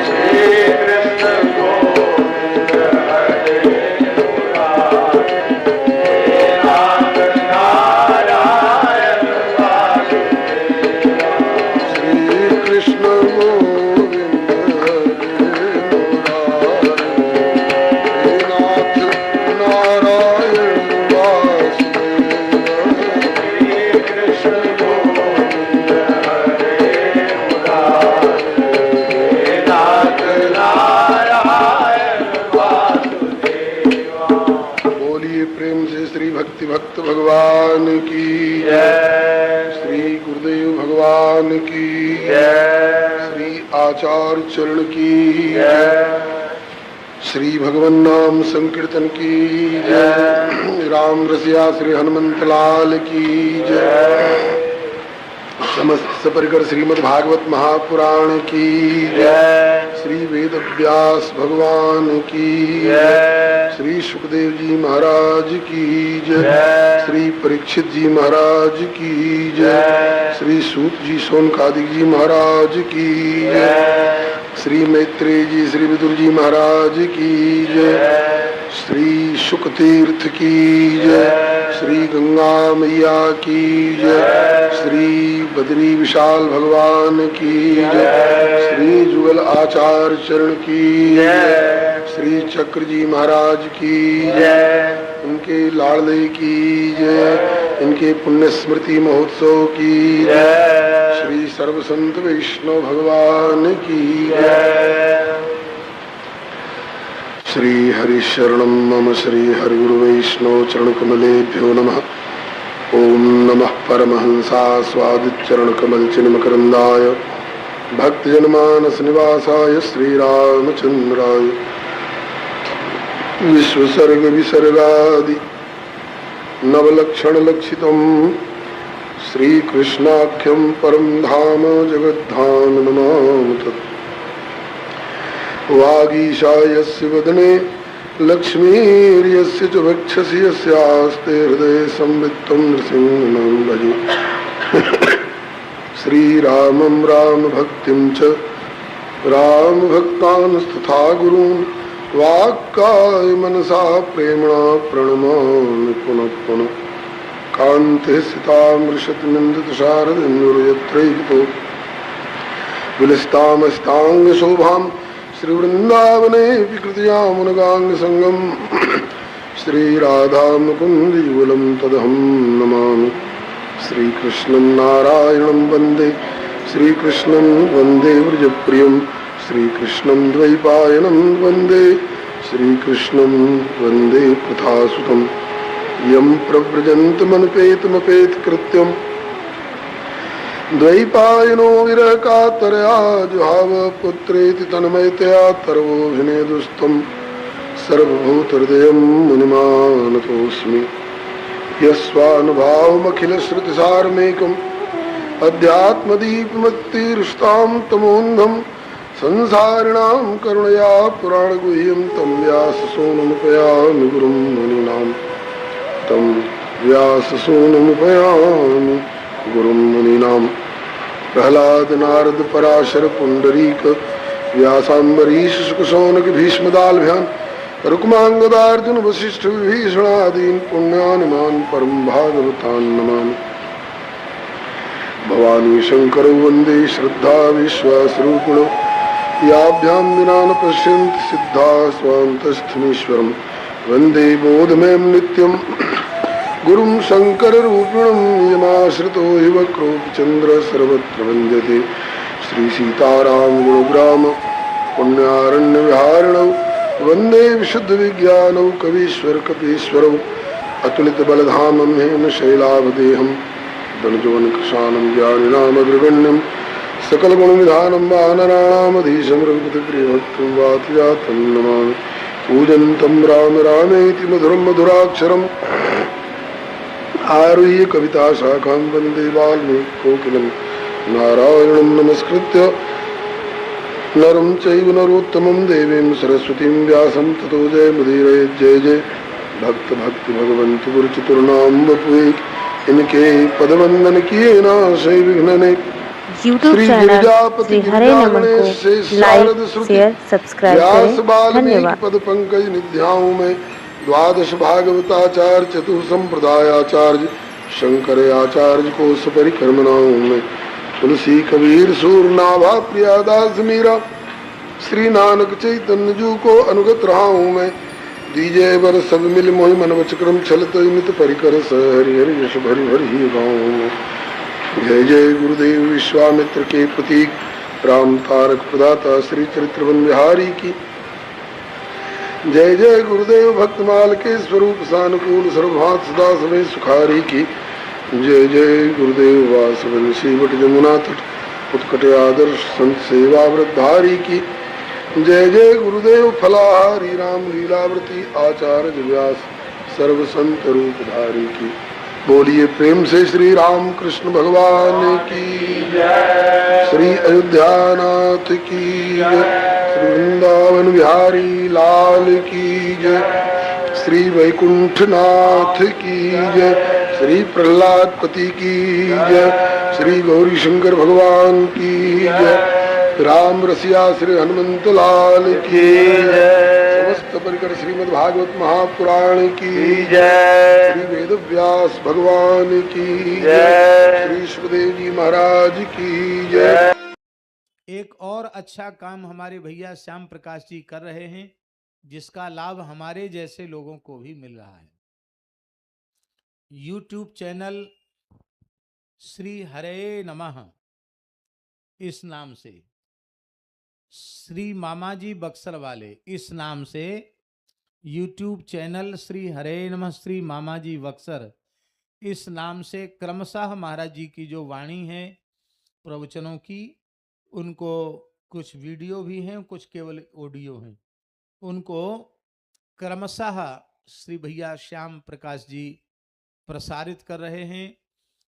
श्री कृष्ण गोविंद हरे मुरारी, हे नाथ नारायण वासुदेव, श्री कृष्ण गोविंद हरे मुरारी, हे नाथ नारायण वासुदेव, श्री कृष्ण गोविंद हरे मुरारी, हे नाथ नारायण वासुदेव। बोलिए प्रेम से श्री भक्ति भक्त भगवान की जय, श्री गुरुदेव भगवान की जय, श्री आचार्य चरण की जय, श्री भगवान नाम संकीर्तन की जय, राम रसिया श्री हनुमंत लाल की जय, समस्त सपरिकर श्रीमद् भागवत महापुराण की जय, श्री वेद व्यास भगवान की जय, श्री सुखदेव जी महाराज की जय, श्री परीक्षित जी महाराज की जय, श्री सूत जी सौनकादिक जी महाराज की जय, श्री मैत्रेय जी श्री विदुर जी महाराज की जय, श्री शुक तीर्थ की जय, श्री गंगा मैया की जय, श्री बद्री विशाल भगवान की जय, श्री जुगल आचार्य चरण की जय, श्री चक्र जी महाराज की जय, इनके लाडले की जय, इनके पुण्य स्मृति महोत्सव की जय, श्री सर्वसंत वैष्णव भगवान की जय। श्री हरिशरणं मम श्री हरिगुरु वैष्णव चरण कमलेभ्यो नमः। ओम नमः परमहंसा स्वादिचरण कमल चिन्मकरंदाय भक्तजनमानस निवासाय श्रीरामचंद्राय विश्वसर्ग विसर्गादि नवलक्षण लक्षितम् श्रीकृष्णाख्यं परम धाम जगद्धाम नमामि तत्। वागीशायस्य वदने लक्ष्मीर्यस्य च वक्षसि यस्यास्ते हृदये संवित्तं नृसिंहं भजे। श्रीरामं रामभक्तिं च राम भक्तांस्तथा गुरून् वाक्काय मनसा प्रेम्णा प्रणमामि पुनः पुनः। कान्तिः सितामृषतिनिन्दितशारदिन्दुर्यत्रैकतो विलसितामस्ताङ्गशोभां श्रीवृन्दावने विकृतयामुनगाङ्गसङ्गम् श्रीराधामुकुन्दयुगलं तदहं नमामि। श्रीकृष्णं नारायणं वन्दे श्रीकृष्णं वन्दे व्रजप्रियं श्रीकृष्णं द्वैपायनं वन्दे श्रीकृष्णं वन्दे प्रथासुतं। यं प्रव्रजन्तमनुपेतमपेतकृत्यं द्वैपायनो विरहकातरया जुहाव पुत्रेति तन्मयतया तर्वोऽभिनेदुस्तं सर्वभूतहृदयं मुनिमानतोऽस्मि। यस्वानुभावमखिलश्रुतिसारमेकम् अध्यात्मदीपमत्तीर्षतां तमोन्धं संसारिणां करुणया पुराणगुह्यं तं व्याससूनुमुपयामि गुरुं मुनीनां। तं व्याससूनुमुपयामि गुरुं मुनीनां। प्रह्लाद नारद पराशर पुंडरीक व्यासाम्बरीश शुकशौनक भीष्मदाल्भ्यान् रुक्माङ्गदार्जुन वसिष्ठ विभीषणादीन् पुण्यानिमान् परं भागवतान् नमामि। भवानी शंकरौ वन्दे श्रद्धा विश्वासरूपिणौ याभ्यां विना न पश्यन्ति सिद्धा स्वान्तस्थमीश्वरं वन्दे बोधमयं नित्यं गुरुं शङ्कररूपिणं। यमाश्रितो हि वक्रोऽपि सर्वत्र वन्द्यते श्रीसीताराम गुरुग्राम पुण्यारण्यविहारिणौ वन्दे विशुद्धविज्ञानौ कवीश्वर कपीश्वरौ अतुलितबलधामं हेम शैलाभदेहं धनुजवनकृशानं ज्ञानिनामग्रगण्यं सकलगुणनिधानं वानराणामधीशं रघुपतिप्रियभक्तं वातजातं नमामि। पूजन्तं राम रामेति मधुरं मधुराक्षरम् आरुह्य कविताशाखां वन्दे वाल्मीकिकोकिलं। नारायणं नमस्कृत्य नरं चैव नरोत्तमं देवीं सरस्वतीं व्यासं ततो जयमुदीरयेत्। जय जय भक्त भक्ति भगवंत गुरु चतुर्नाम बपुए इनके पदवंदन किए नाशय विघ्नने। यूट्यूब चैनल श्री हरे नमः को लाइक शेयर सब्सक्राइब करें। धन्यवाद। पद पंकज निध्याऊं में द्वादश भागवताचार्य चतुर्संप्रदायाचार्य शंकर आचार्य को सपरिक्रमणाओं में तुलसी कबीर सूरनाभा प्रियादास मीरा श्री नानक चैतन्य जू को अनुगत रहा हूँ मैं। दीजय वर सब मिल मोहि मन वचक्रम छलत मित परिकर स हरि हरि यश भरि भरि गाँव में। जय जय गुरुदेव विश्वामित्र के प्रतीक राम तारक प्रदाता श्री चरित्रवन बिहारी की जय। जय गुरुदेव भक्तमाल के स्वरूप सानुकूल सर्वभात सदा समय सुखारी की जय। जय गुरुदेव वासवंशी वट जमुना तट उत्कट आदर्श संत सेवा वृद्धारी की जय। जय गुरुदेव फलाहारी राम लीलावृति आचार्य व्यास सर्व संत रूपधारी की। बोलिए प्रेम से श्री राम कृष्ण भगवान की जय। श्री अयोध्यानाथ की जय। श्री वृंदावन बिहारी लाल की जय। श्री वैकुंठनाथ की जय। श्री प्रहलाद पति की जय। श्री गौरी शंकर भगवान की जय। राम रसिया श्री हनुमंत लाल की जय। समस्त परिकर श्रीमद् भागवत महापुराण की जय। श्री वेद व्यास भगवान की जय। श्री सुखदेव जी महाराज की जय। एक और अच्छा काम हमारे भैया श्याम प्रकाश जी कर रहे हैं जिसका लाभ हमारे जैसे लोगों को भी मिल रहा है। यूट्यूब चैनल श्री हरे नमः इस नाम से, श्री मामाजी बक्सर वाले इस नाम से यूट्यूब चैनल श्री हरे नमः श्री मामाजी बक्सर इस नाम से क्रमशः महाराज जी की जो वाणी है प्रवचनों की, उनको कुछ वीडियो भी हैं, कुछ केवल ऑडियो हैं, उनको क्रमशः श्री भैया श्याम प्रकाश जी प्रसारित कर रहे हैं।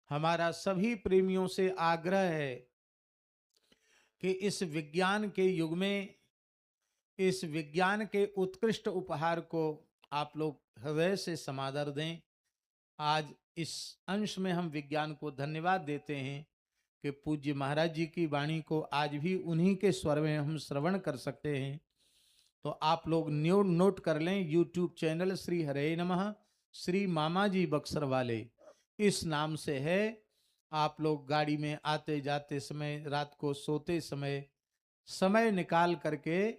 हमारा सभी प्रेमियों से आग्रह है कि इस विज्ञान के युग में इस विज्ञान के उत्कृष्ट उपहार को आप लोग हृदय से समादर दें। आज इस अंश में हम विज्ञान को धन्यवाद देते हैं कि पूज्य महाराज जी की वाणी को आज भी उन्हीं के स्वर में हम श्रवण कर सकते हैं। तो आप लोग नोट कर लें, यूट्यूब चैनल श्री हरे नमः श्री मामा जी बक्सर वाले इस नाम से है। आप लोग गाड़ी में आते जाते समय, रात को सोते समय निकाल करके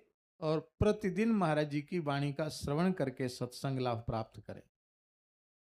और प्रतिदिन महाराज जी की वाणी का श्रवण करके सत्संग लाभ प्राप्त करें।